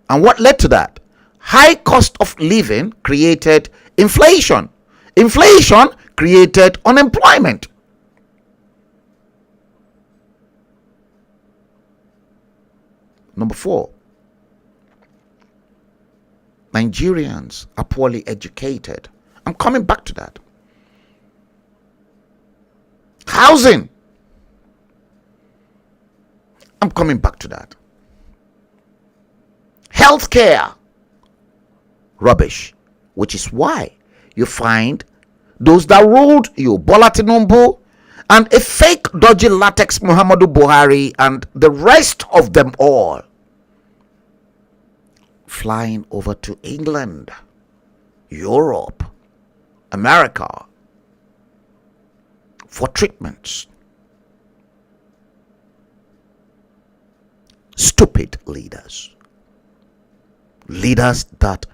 And what led to that? High cost of living created inflation. Inflation created unemployment. Number 4, Nigerians are poorly educated. I'm coming back to that. Housing. I'm coming back to that. Healthcare. Rubbish. Which is why you find those that ruled you, Bola Tinubu, and a fake dodgy latex Muhammadu Buhari and the rest of them all flying over to England, Europe, America for treatments. Stupid leaders. Leaders that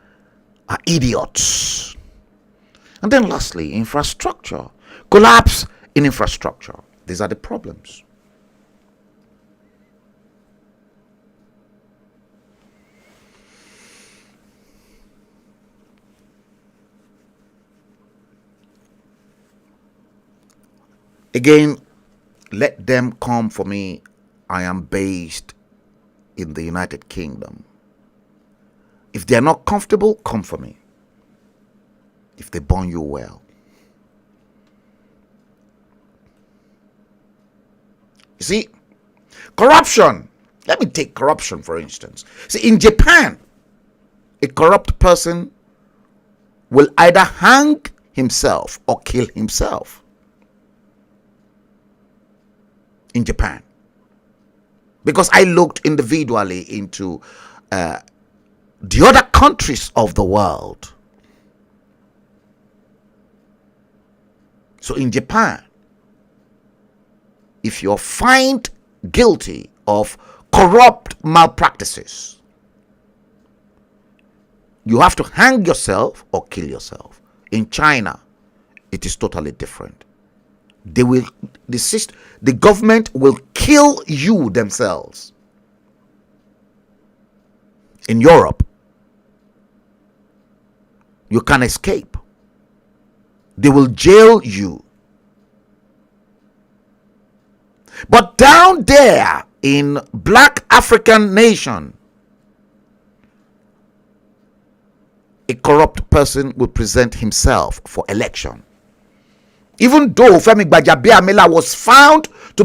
are idiots. And then lastly, infrastructure. Collapse in infrastructure. These are the problems. Again, let them come for me. I am based in the United Kingdom. If they are not comfortable, come for me. If they burn you well. You see, corruption. Let me take corruption for instance. See, in Japan, a corrupt person will either hang himself or kill himself. In Japan, because I looked individually into the other countries of the world. So in Japan, if you're found guilty of corrupt malpractices, you have to hang yourself or kill yourself. In China, it is totally different. The government will kill you themselves. in Europe, you can escape. They will jail you. But down there in black African nation, a corrupt person will present himself for election. Even though Femi Gbajabiamila was found to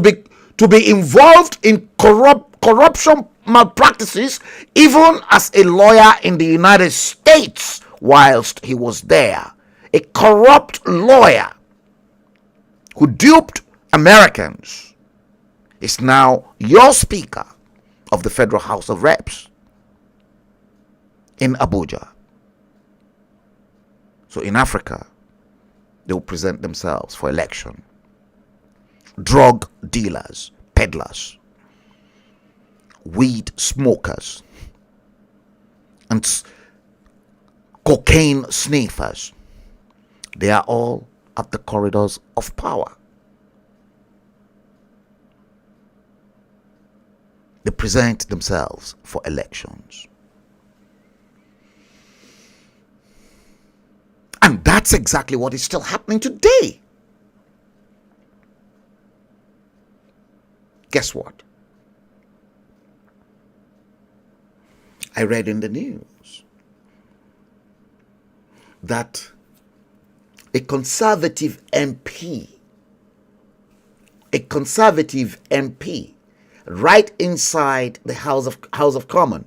be involved in corruption malpractices, even as a lawyer in the United States whilst he was there, a corrupt lawyer who duped Americans is now your Speaker of the Federal House of Reps in Abuja. So in Africa, they will present themselves for election. Drug dealers, peddlers, weed smokers, and cocaine sniffers, they are all at the corridors of power. They present themselves for elections. And that's exactly what is still happening today. Guess what? I read in the news that a conservative MP right inside the House of Commons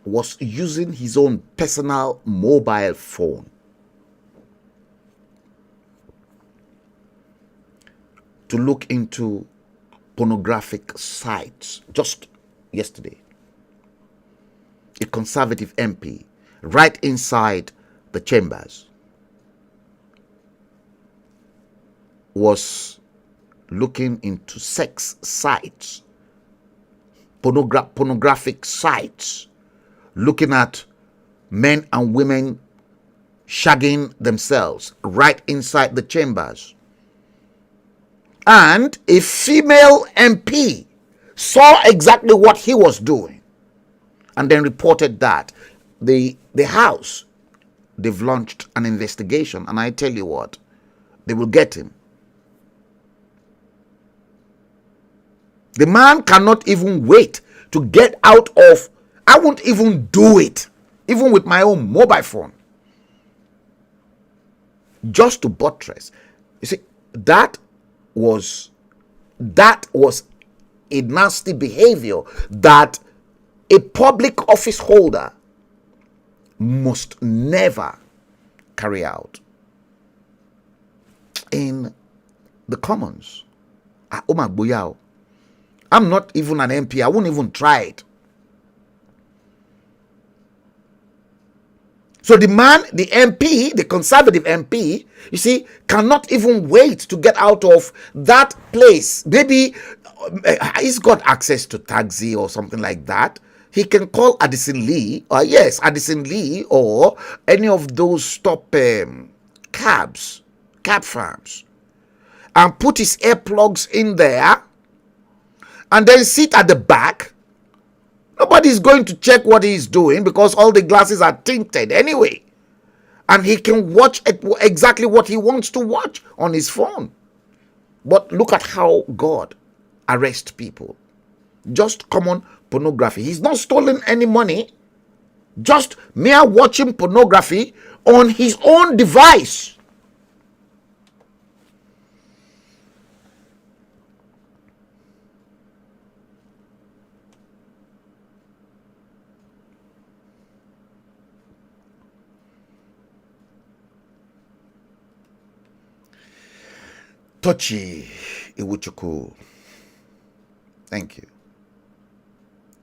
was using his own personal mobile phone to look into pornographic sites just yesterday. A conservative MP right inside the chambers was looking into sex sites, pornographic sites, looking at men and women shagging themselves right inside the chambers. And a female MP saw exactly what he was doing and then reported that the House, they've launched an investigation, and I tell you what, they will get him. The man cannot even wait to get out of. I won't even do it, even with my own mobile phone, just to buttress. You see, that was a nasty behavior that a public office holder must never carry out in the Commons. Oh my boy, I'm not even an MP. I won't even try it. So the man, the MP, the conservative MP, you see, cannot even wait to get out of that place. Maybe he's got access to taxi or something like that. He can call Addison Lee, or any of those stop cab firms, and put his earplugs in there and then sit at the back. Nobody's going to check what he's doing because all the glasses are tinted anyway. And he can watch exactly what he wants to watch on his phone. But look at how God arrests people. Just common pornography. He's not stolen any money. Just mere watching pornography on his own device. Tochi Iwuchukwu, thank you.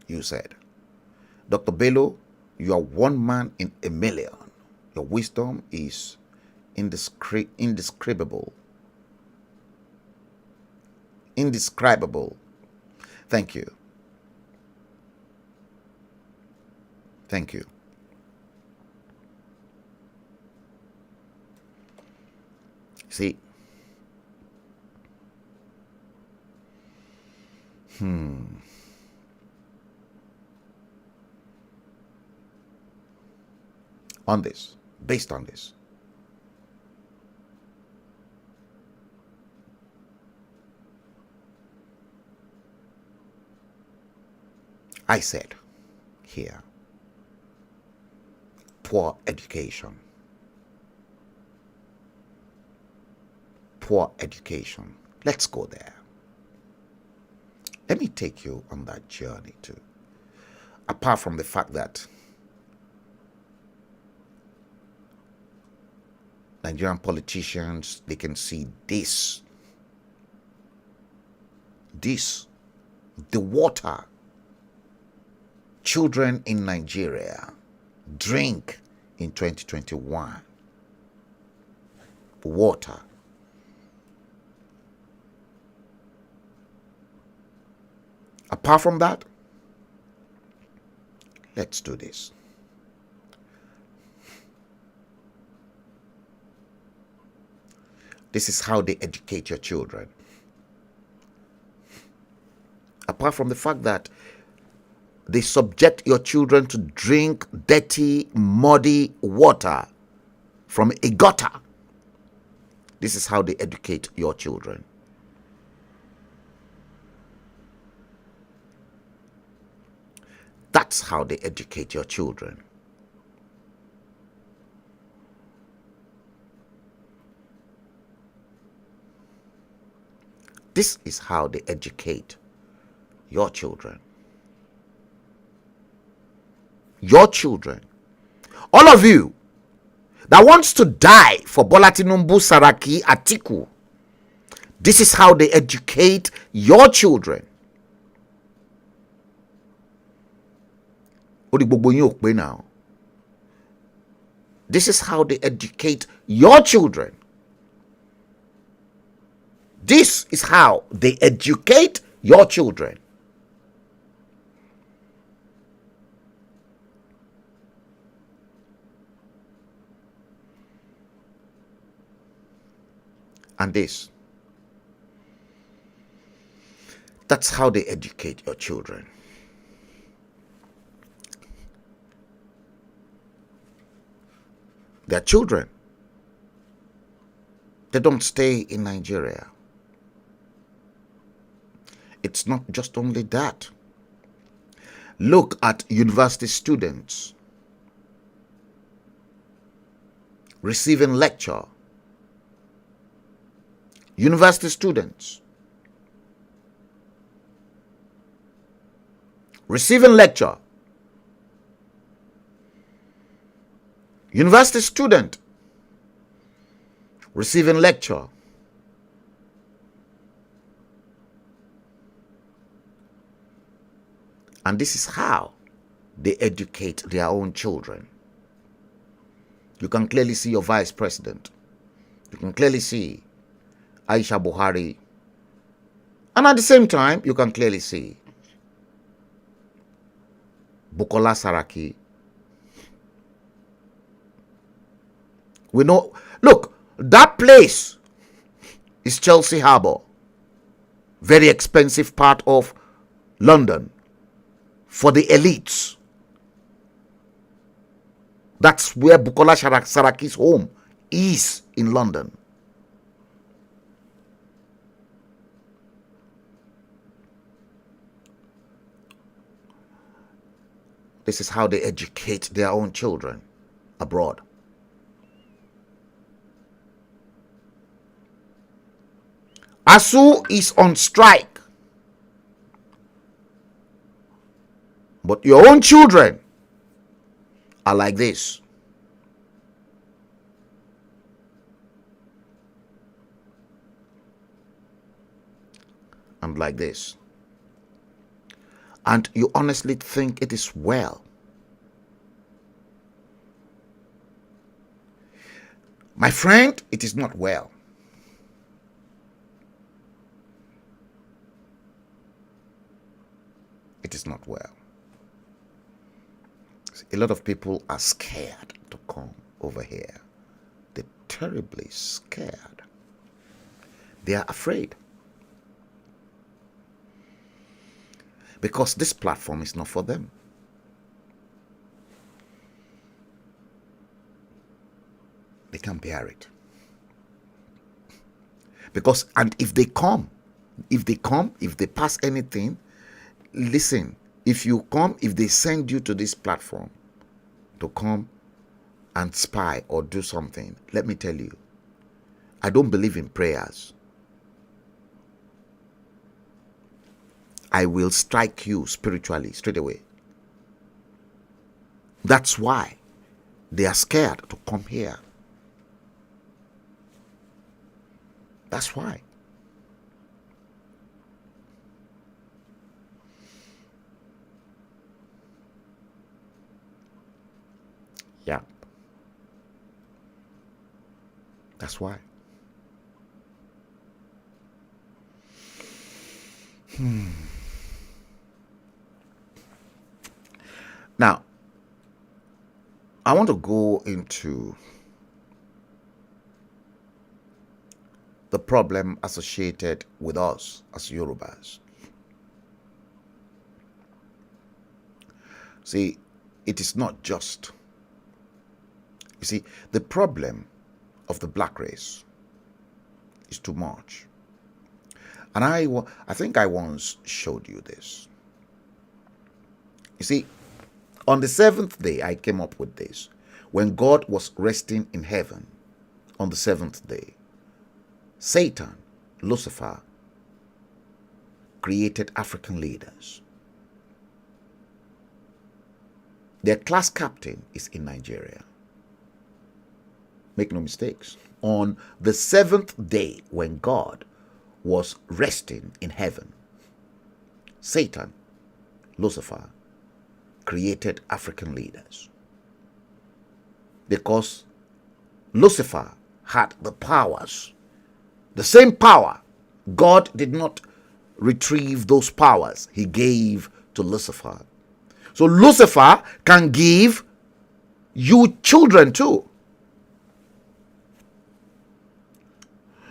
You said, Dr. Bello, you are one man in a million. Your wisdom is indescribable. Indescribable. Thank you. Thank you. See, on this, based on this. I said here, poor education. Poor education. Let's go there. Let me take you on that journey too. Apart from the fact that Nigerian politicians, they can see this, the water children in Nigeria drink in 2021. Water. Apart from that, let's do this. This is how they educate your children. Apart from the fact that they subject your children to drink dirty, muddy water from a gutter. This is how they educate your children. That's how they educate your children. This is how they educate your children. Your children. All of you that wants to die for Bola Tinubu, Saraki, Atiku. This is how they educate your children. Now. This is how they educate your children. This is how they educate your children. And this. That's how they educate your children. Their children. They don't stay in Nigeria. It's not just only that. Look at university students receiving lecture. University students receiving lecture. University student receiving lecture. And this is how they educate their own children. You can clearly see your vice president. You can clearly see Aisha Buhari. And at the same time, you can clearly see Bukola Saraki. We know, look, that place is Chelsea Harbour. Very expensive part of London for the elites. That's where Bukola Saraki's home is, in London. This is how they educate their own children abroad. ASU is on strike. But your own children are like this. And like this. And you honestly think it is well. My friend, it is not well. It is not well. A lot of people are scared to come over here. They're terribly scared. They are afraid. Because this platform is not for them. They can't bear it. Because, and if they pass anything, listen, if you come, if they send you to this platform to come and spy or do something, let me tell you, I don't believe in prayers. I will strike you spiritually straight away. That's why they are scared to come here. That's why. Yeah. That's why. Now, I want to go into the problem associated with us as Yorubas. See, it is not just. You see, the problem of the black race is too much. And I think I once showed you this. You see, on the seventh day, I came up with this. When God was resting in heaven on the seventh day, Satan, Lucifer, created African leaders. Their class captain is in Nigeria. Make no mistakes. On the seventh day, when God was resting in heaven, Satan, Lucifer, created African leaders. Because Lucifer had the powers. The same power. God did not retrieve those powers. He gave to Lucifer. So Lucifer can give you children too.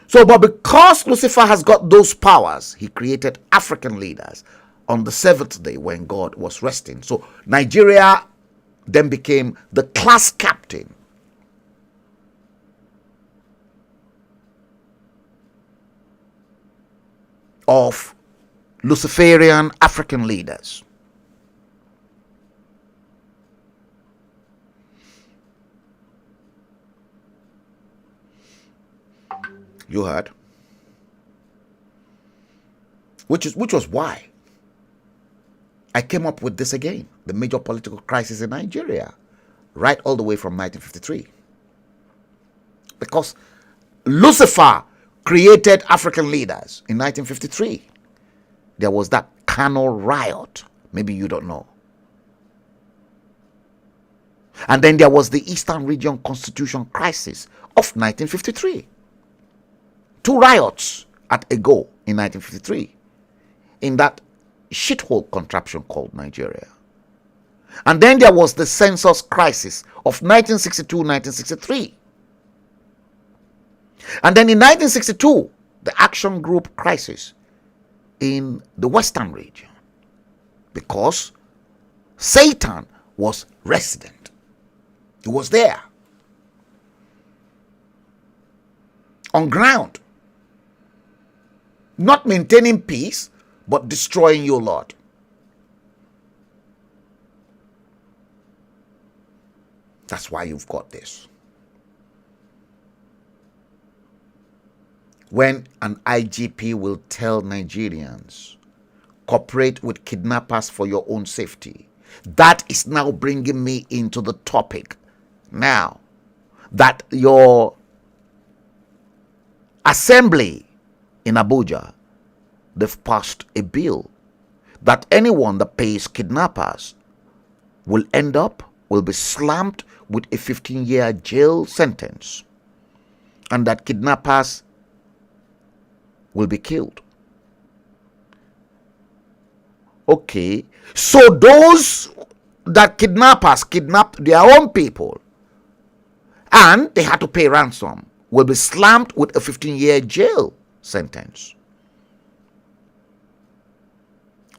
So, but because Lucifer has got those powers, he created African leaders on the seventh day when God was resting. So Nigeria then became the class captain of Luciferian African leaders. You heard? Which was why I came up with this again, the major political crisis in Nigeria, right all the way from 1953. Because Lucifer created African leaders in 1953. There was that Kano riot. Maybe you don't know. And then there was the Eastern Region Constitution crisis of 1953. Two riots at a go in 1953 in that shithole contraption called Nigeria. And then there was the census crisis of 1962-1963. And then in 1962, the Action Group crisis in the Western region, because Satan was resident. He was there on ground, not maintaining peace, but destroying your Lord. That's why you've got this. When an IGP will tell Nigerians, cooperate with kidnappers for your own safety, that is now bringing me into the topic now that your assembly in Abuja, they've passed a bill that anyone that pays kidnappers will be slammed with a 15-year jail sentence, and that kidnappers will be killed. Okay, so those that kidnapped their own people and they had to pay ransom will be slammed with a 15-year jail sentence.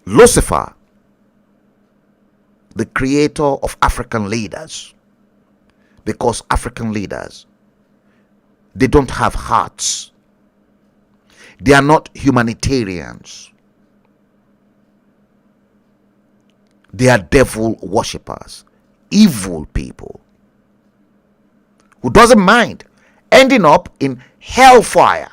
Lucifer, the creator of African leaders, because African leaders They don't have hearts. They are not humanitarians. They are devil worshippers, evil people who doesn't mind ending up in hellfire.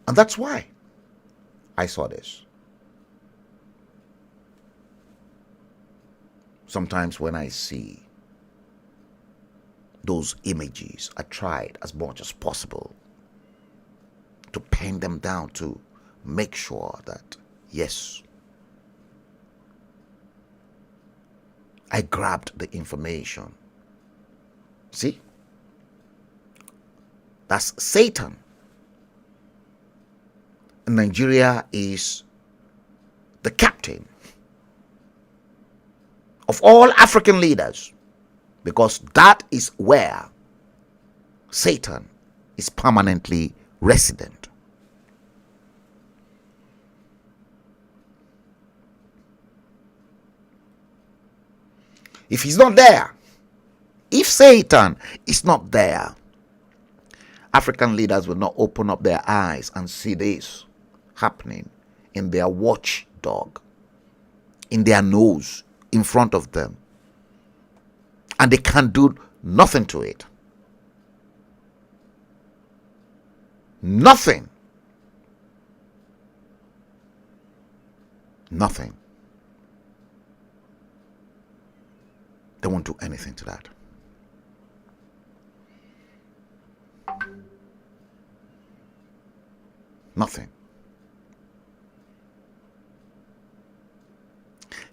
And that's why I saw this. Sometimes when I see those images, I tried as much as possible to pen them down to make sure that, yes, I grabbed the information. See? That's Satan. Nigeria is the captain of all African leaders, because that is where Satan is permanently resident. If he's not there, if Satan is not there, African leaders will not open up their eyes and see this happening in their watchdog, in their nose, in front of them, and they can't do nothing to it. Nothing. Nothing. They won't do anything to that. Nothing.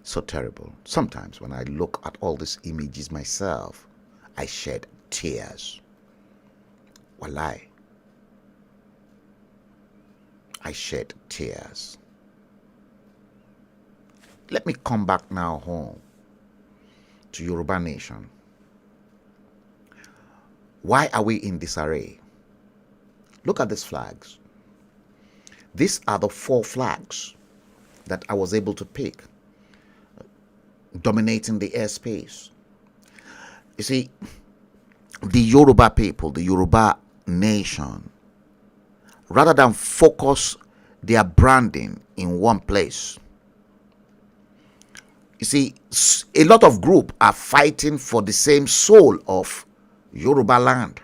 So terrible. Sometimes when I look at all these images myself, I shed tears. Wallahi. I shed tears. Let me come back now home to Yoruba Nation. Why are we in disarray? Look at these flags. These are the 4 flags that I was able to pick, dominating the airspace. You see, the Yoruba people, the Yoruba Nation, rather than focus their branding in one place, you see, a lot of groups are fighting for the same soul of Yoruba land.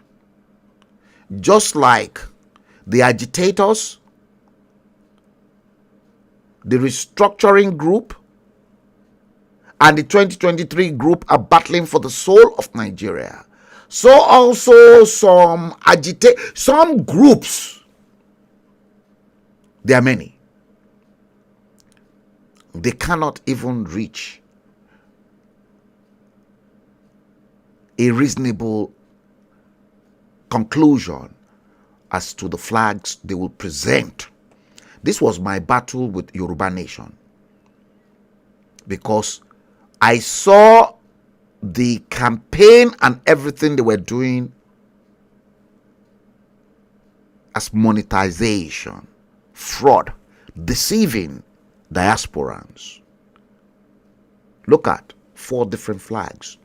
Just like the agitators, the restructuring group, and the 2023 group are battling for the soul of Nigeria. So also some groups, there are many, they cannot even reach a reasonable conclusion as to the flags they will present. This was my battle with Yoruba Nation, because I saw the campaign and everything they were doing as monetization, fraud, deceiving diasporans. Look at 4 different flags.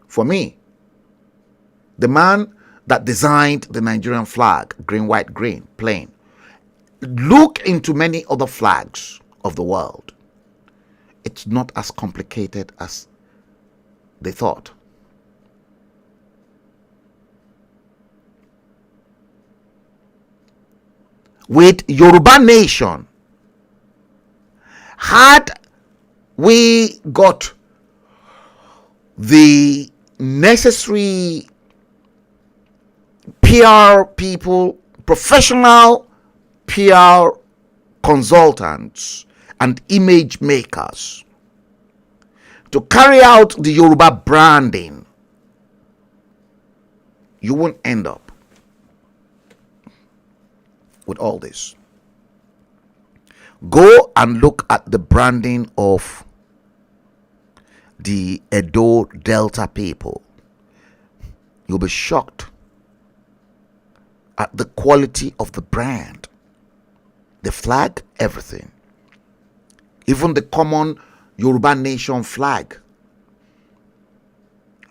For me, the man that designed the Nigerian flag, green, white, green, plain, look into many other flags of the world. It's not as complicated as they thought. With Yoruba Nation, had we got the necessary PR people, professional PR consultants and image makers to carry out the Yoruba branding, you won't end up with all this. Go and look at the branding of the Edo Delta people. You'll be shocked at the quality of the brand The flag, everything. Even the common Yoruba Nation flag.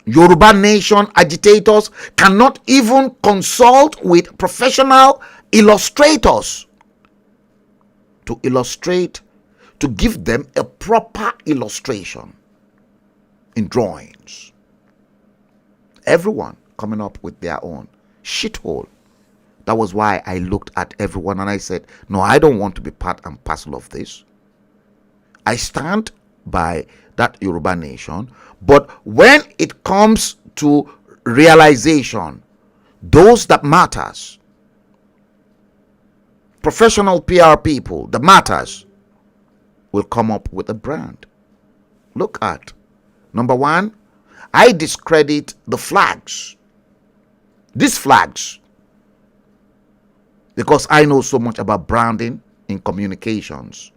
Yoruba Nation agitators cannot even consult with professional illustrators to illustrate, to give them a proper illustration in drawings. Everyone coming up with their own shithole. That was why I looked at everyone and I said, no, I don't want to be part and parcel of this. I stand by that Yoruba Nation, but when it comes to realization, those that matters, professional PR people, the matters, will come up with a brand. Look at, number one, I discredit the flags. These flags, because I know so much about branding in communications.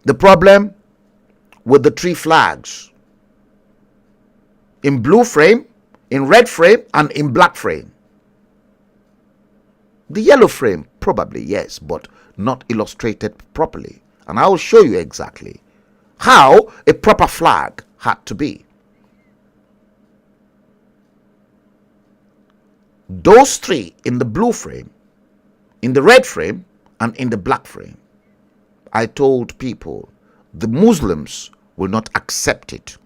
The problem with the three flags, in blue frame, in red frame, and in black frame. The yellow frame, probably, yes, but not illustrated properly. And I will show you exactly how a proper flag had to be. Those three in the blue frame, in the red frame, and in the black frame. I told people the Muslims will not accept it.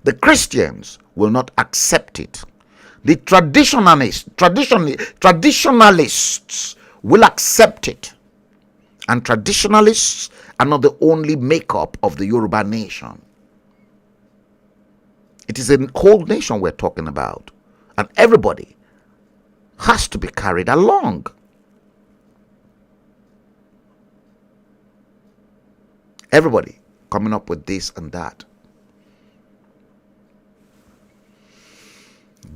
The Christians will not accept it. The traditionalists will accept it. And traditionalists are not the only makeup of the Yoruba nation. It is a whole nation we're talking about. And everybody has to be carried along. Everybody coming up with this and that.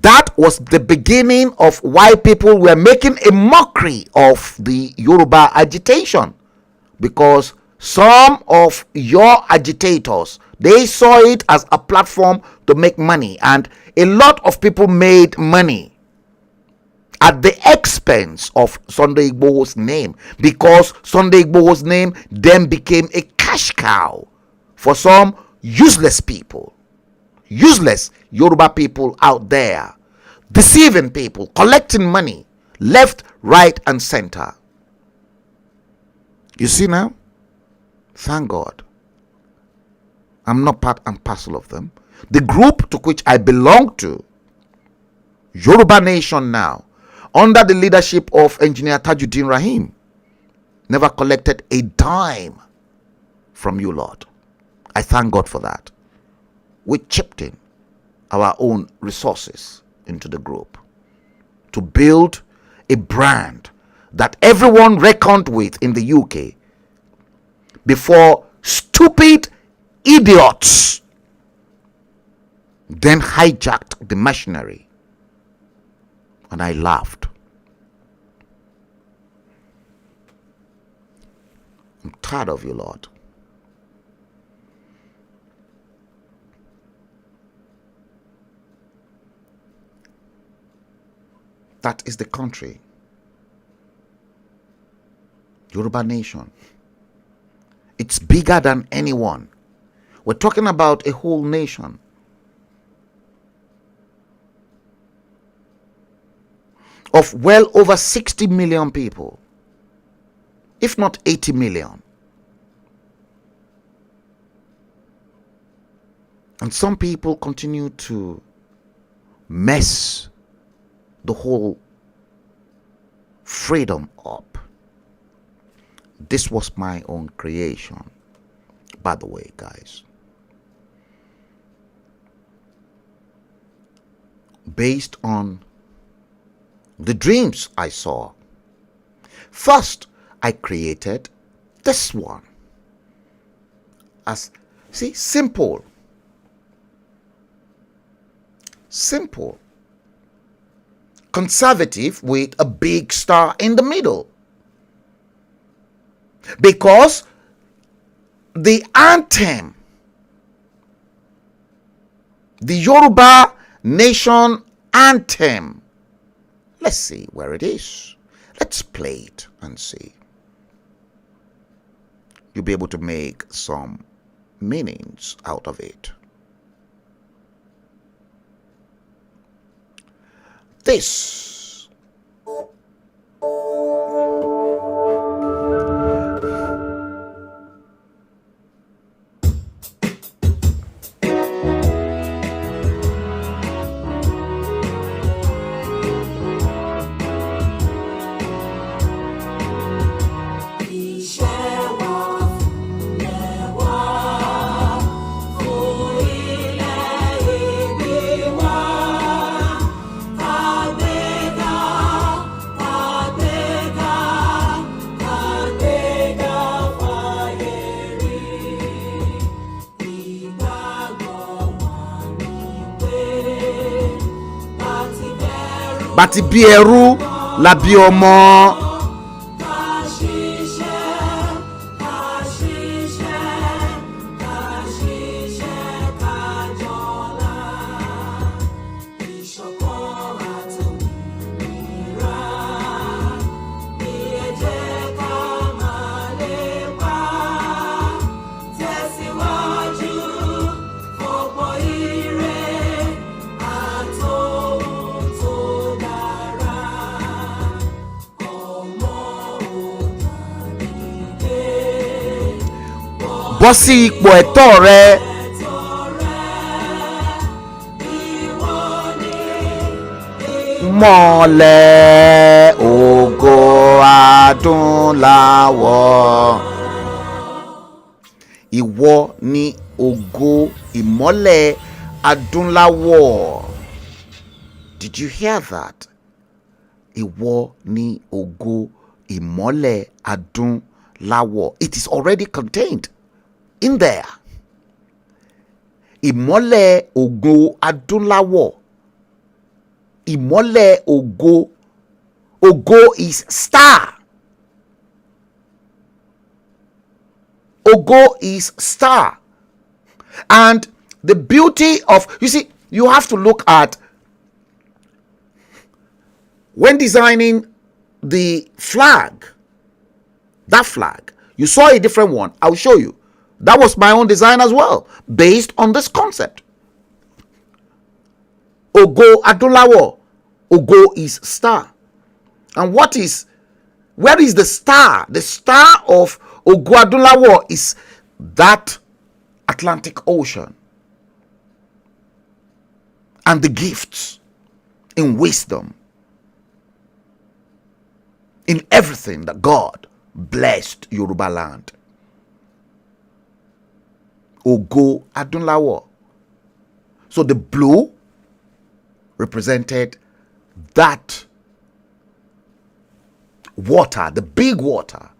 That was the beginning of why people were making a mockery of the Yoruba agitation, because some of your agitators, they saw it as a platform to make money, and a lot of people made money at the expense of Sunday Igboho's name, because Sunday Igboho's name then became a cash cow for some useless people, useless Yoruba people out there, deceiving people, collecting money left, right, and center. You see now? Thank God I'm not part and parcel of them. The group to which I belong to, Yoruba Nation now, under the leadership of Engineer Tajuddin Rahim, never collected a dime from you, Lord. I thank God for that. We chipped in our own resources into the group to build a brand that everyone reckoned with in the UK before stupid idiots then hijacked the machinery. And I laughed. I'm tired of you, Lord. That is the country. Yoruba Nation. It's bigger than anyone. We're talking about a whole nation. Of well over 60 million people, if not 80 million. And some people continue to mess the whole freedom up. This was my own creation, by the way, guys. Based on the dreams I saw. First, I created this one. As, see, simple. Simple. Conservative with a big star in the middle. Because the anthem, the Yoruba Nation anthem, let's see where it is. Let's play it and see. You'll be able to make some meanings out of it. This Bati bí ẹrú la bí ọmọ. Bọ́ sí ipò ẹ̀tọ́ rẹ. Mọ́lẹ̀ ògo adúláwọ̀. Ìwọ ni ògo ìmọ́lẹ̀ adúláwọ̀. Did you hear that? Ìwọ ni ògo ìmọ́lẹ̀ adúláwọ̀. It is already contained in there. Ìmọ́lẹ̀ ògo adúláwọ̀. Ìmọ́lẹ̀ ògo. Ògo is star. Ògo is star. And the beauty of, you see, you have to look at, when designing the flag, that flag, you saw a different one. I'll show you. That was my own design as well, based on this concept. Ògo adúláwọ̀. Ògo is star. And where is the star? The star of Ògo adúláwọ̀ is that Atlantic Ocean. And the gifts in wisdom, in everything that God blessed Yoruba land. Ògo adúláwọ̀. So the blue represented that water, the big water,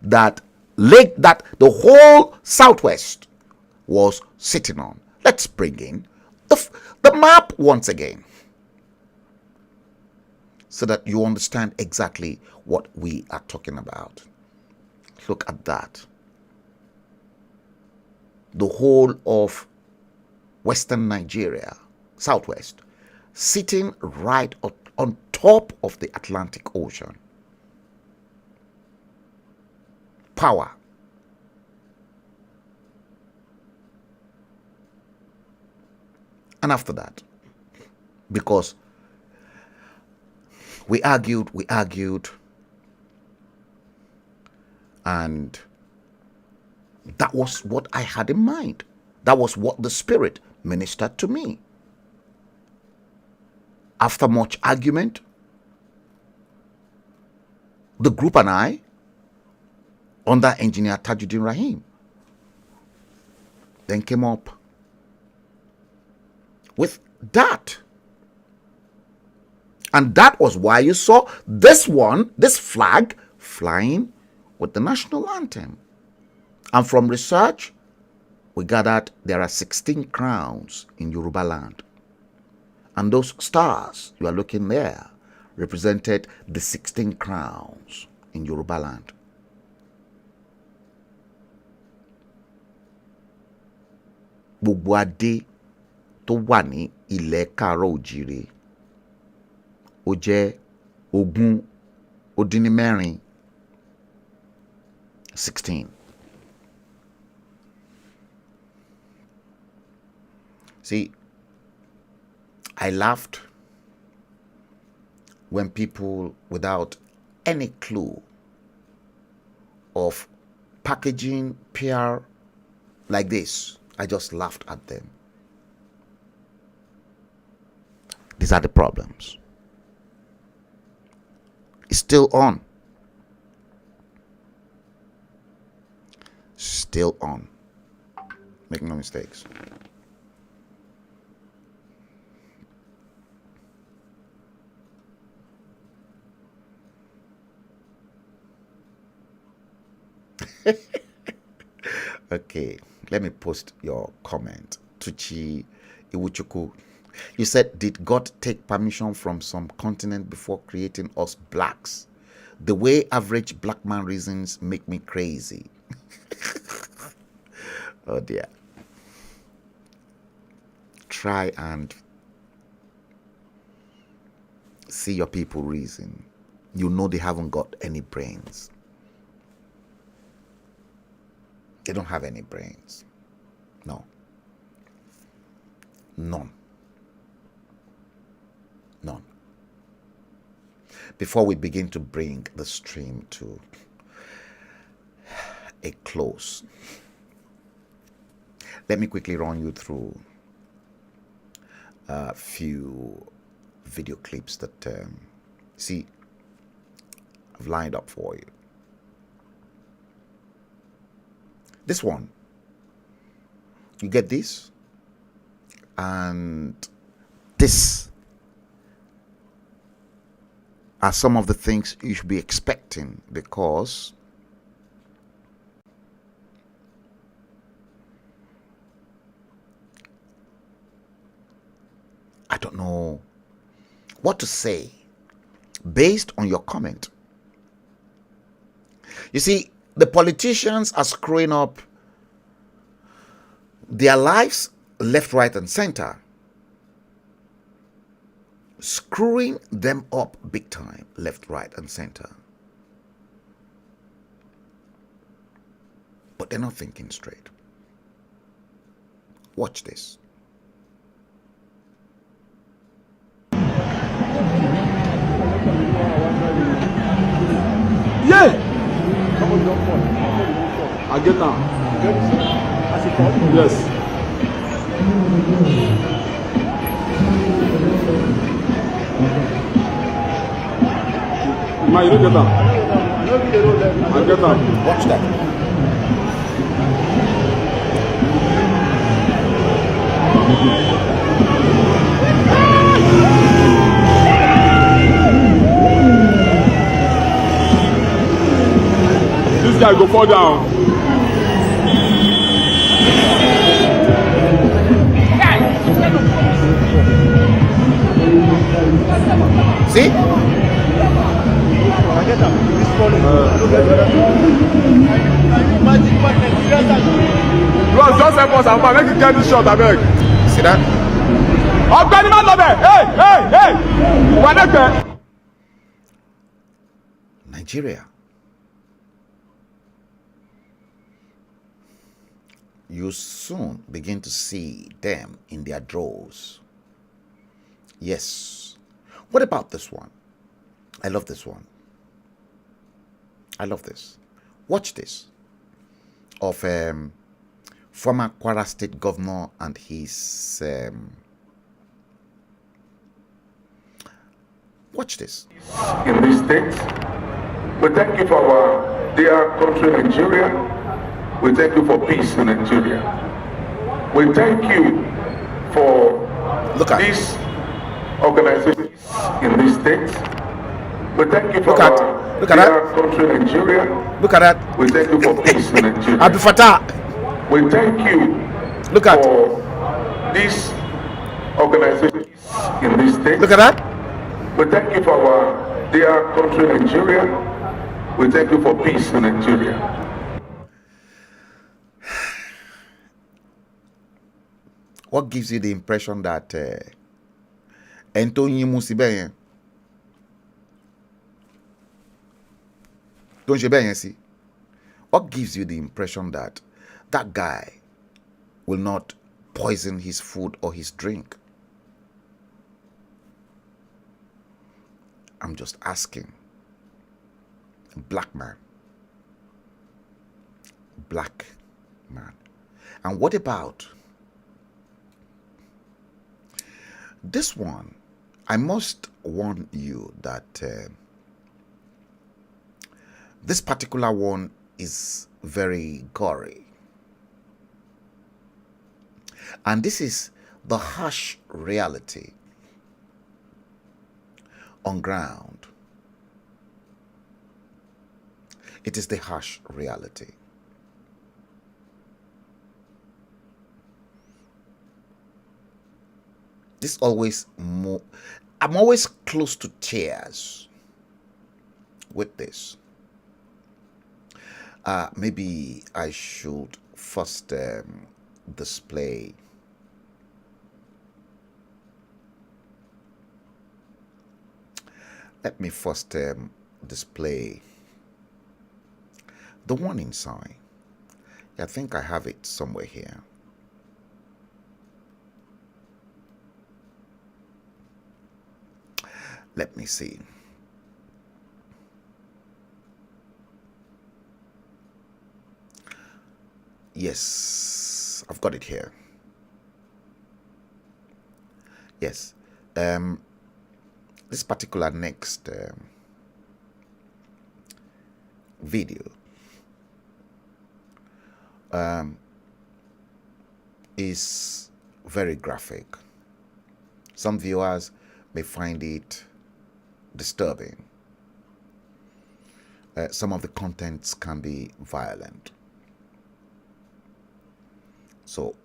that lake that the whole southwest was sitting on. Let's bring in the map once again, so that you understand exactly what we are talking about. Look at that. The whole of Western Nigeria, southwest, sitting right on top of the Atlantic Ocean. Power. And after that, because we argued, and that was what I had in mind. That was what the Spirit ministered to me. After much argument, the group and I, under Engineer Tajuddin Rahim, then came up with that. And that was why you saw this flag flying with the national anthem. And from research, we gathered there are 16 crowns in Yoruba land. And those stars you are looking there represented the 16 crowns in Yoruba land. Gbogbo adé tó wà ní ilẹ̀ Káàárọ̀ Oòjíire, ó jẹ́ ogún Odinimeri 16. See, I laughed when people, without any clue of packaging PR like this, I just laughed at them. These are the problems. It's still on. Still on. Make no mistakes. Okay, let me post your comment. Tuchi Iwuchuku. You said, did God take permission from some continent before creating us blacks? The way average black man reasons make me crazy. Oh dear. Try and see your people reason. You know they haven't got any brains. They don't have any brains. No. None. None. Before we begin to bring the stream to a close, let me quickly run you through a few video clips that, see, I've lined up for you. This one, you get this, and this are some of the things you should be expecting, because I don't know what to say based on your comment. You see, the politicians are screwing up their lives left, right, and center. Screwing them up big time, left, right, and center. But they're not thinking straight. Watch this. Yeah! I get down. Yes. Ma, you don't get down. I get down. Watch that. This guy go fall down. See? Bros, just help us and make it get this shot, I beg. See that? Ọ̀gbẹ́ni má lọ bẹ̀. Hey! Wà lẹ́gbẹ̀ẹ́. Nigeria. You soon begin to see them in their drawers. Yes. What about this one? I love this one. I love this. Watch this. Of former Kwara State Governor and his... watch this. In this state, we thank you for our dear country, Nigeria. We thank you for peace in Nigeria. We thank you for this organization in this state. We thank you for our dear country, Nigeria. Look at that. We thank you for peace in Nigeria. Abdul Fattah. We thank you for this organization in this state. Look at that. We thank you for our dear country, Nigeria. We thank you for peace in Nigeria. What gives you the impression that Antonio Musibe Don't you see? What gives you the impression that that guy will not poison his food or his drink? I'm just asking. Black man. Black man. And what about this one? I must warn you that this particular one is very gory. And this is the harsh reality on ground. It is the harsh reality. This always more, I'm always close to tears with this. Maybe I should first display let me first display the warning sign. I think I have it somewhere here. Let me see. Yes, I've got it here. Yes. This particular next video is very graphic. Some viewers may find it disturbing. Some of the contents can be violent. So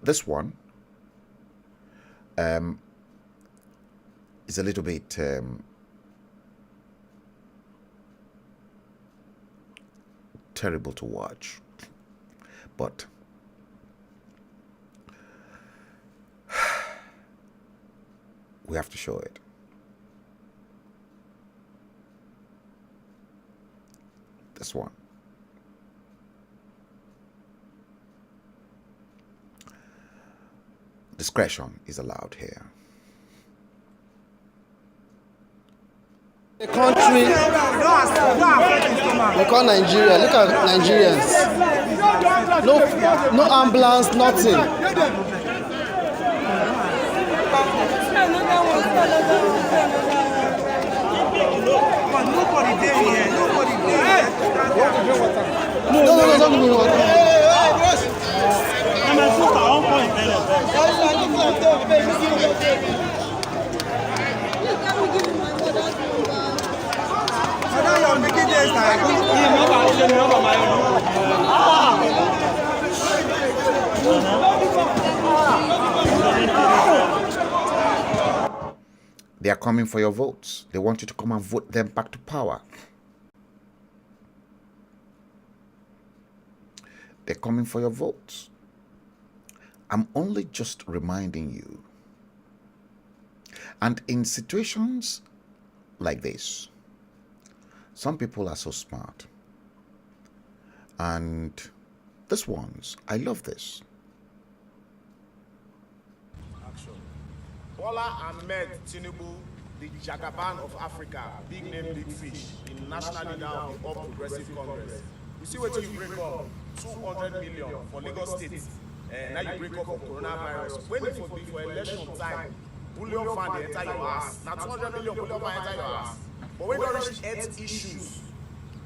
this one is a little bit terrible to watch, but we have to show it. This one. Discretion is allowed here. The country we call Nigeria. Look at Nigerians. No ambulance, nothing. Nobody there here. Nobody there. No, don't give me water. They are coming for your votes. They want you to come and vote them back to power. They're coming for your votes. I'm only just reminding you. And in situations like this, some people are so smart. And this ones, I love this. Action. Bola Ahmed Tinubu, the Jagaban of Africa, big name, big fish, in national leader of the All Progressive Congress. You see what you break up, 200 million for Lagos State, and now you break up for coronavirus. When it will be for election time, bullion fund the entire your ass. Now 200 million bullion fund enter your ass. But when you reach health issues,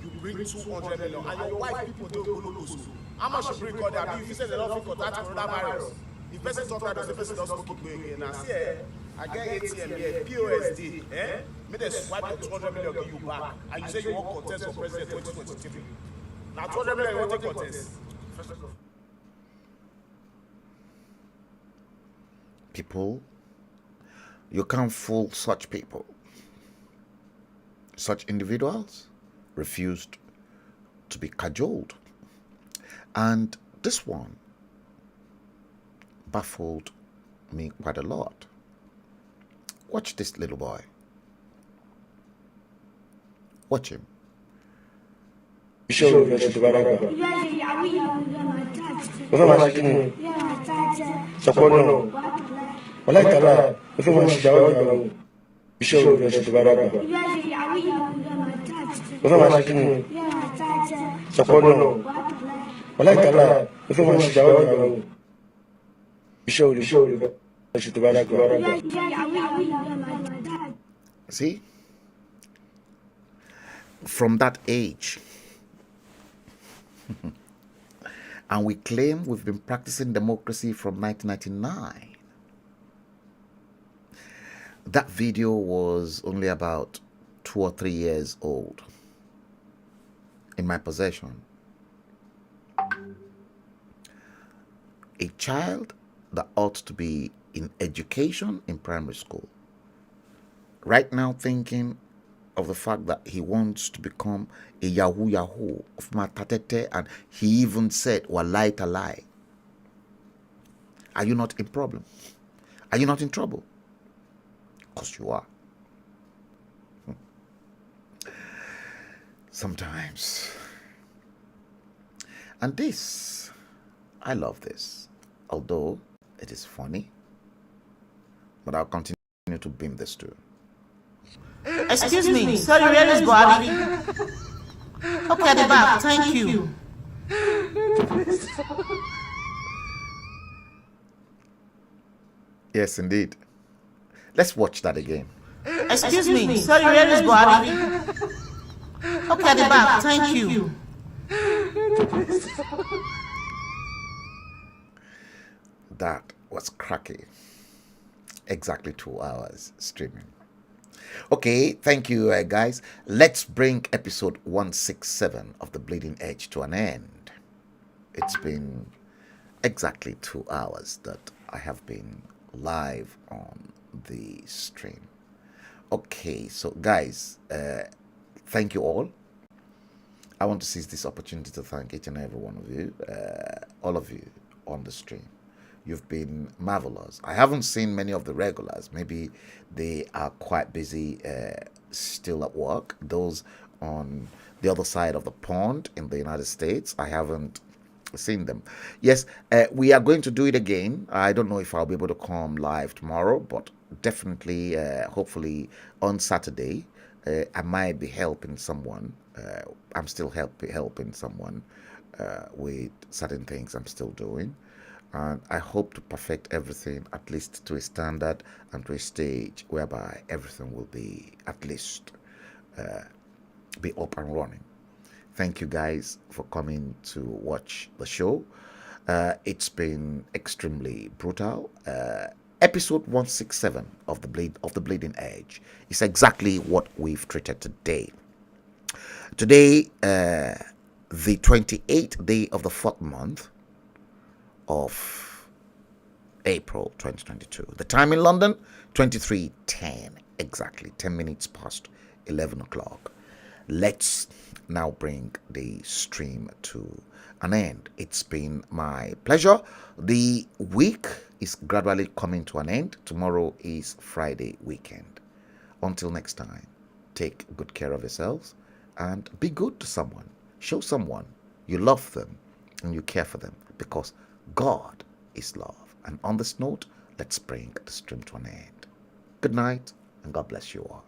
you bring 200 million, and your wife people don't go locals. How much you bring all that? If you say they don't think that coronavirus, if person talk that, the person doesn't smoke it again. Now see, I get ATM here, POSD, may they swipe the 200 million give you back, and you say you want contest for president 2023. Now 200 million you want to contest. People, you can't fool such people. Such individuals refused to be cajoled. And this one baffled me quite a lot. Watch this little boy. Watch him. iṣẹ́ olùfẹ́ ṣe tó bá dàgbà. Mo fẹ́ máa ṣe kí ni? Sọ̀pọ̀ náà. Wọ́n láì tàlà, mo fẹ́ máa ṣe ìyàwó ìyàwó. Iṣẹ́ olùfẹ́ ṣe tó bá dàgbà. Mo fẹ́ máa ṣe kí ni? Sọ̀pọ̀ náà. Wọ́n láì tàlà, mo fẹ́ máa ṣe ìyàwó ìyàwó. Iṣẹ́ olùfẹ́ ṣe tó bá dàgbà. See? From that age, and we claim we've been practicing democracy from 1999. That video was only about 2 or 3 years old in my possession. A child that ought to be in education in primary school, right now thinking of the fact that he wants to become a Yahoo of Matatete, and he even said, Walai talai. Are you not in problem? Are you not in trouble? Because you are. Sometimes. And this, I love this. Although it is funny, but I'll continue to beam this too. Excuse me, sorry, where is Bobby? Okay, at the back, thank you. Yes, indeed. Let's watch that again. Excuse me, sorry, where is Bobby? Okay, at the back, thank you. That was cracky. Exactly 2 hours streaming. Okay, thank you, guys. Let's bring episode 167 of The Bleeding Edge to an end. It's been exactly 2 hours that I have been live on the stream. Okay, so guys, thank you all. I want to seize this opportunity to thank each and every one of you, all of you on the stream. You've been marvelous. I haven't seen many of the regulars. Maybe they are quite busy still at work. Those on the other side of the pond in the United States, I haven't seen them. Yes, we are going to do it again. I don't know if I'll be able to come live tomorrow, but definitely, hopefully on Saturday, I might be helping someone. I'm still helping someone with certain things I'm still doing. And I hope to perfect everything, at least to a standard and to a stage whereby everything will be at least be up and running. Thank you guys for coming to watch the show. It's been extremely brutal. Episode 167 of the Bleeding Edge is exactly what we've treated today. Today, the 28th day of the 4th month of April 2022. The time in London, 23:10, exactly 10 minutes past 11 o'clock. Let's now bring the stream to an end. It's been my pleasure. The week is gradually coming to an end. Tomorrow is Friday weekend. Until next time, take good care of yourselves and be good to someone. Show someone you love them and you care for them, because God is love. And on this note, let's bring the stream to an end. Good night, and God bless you all.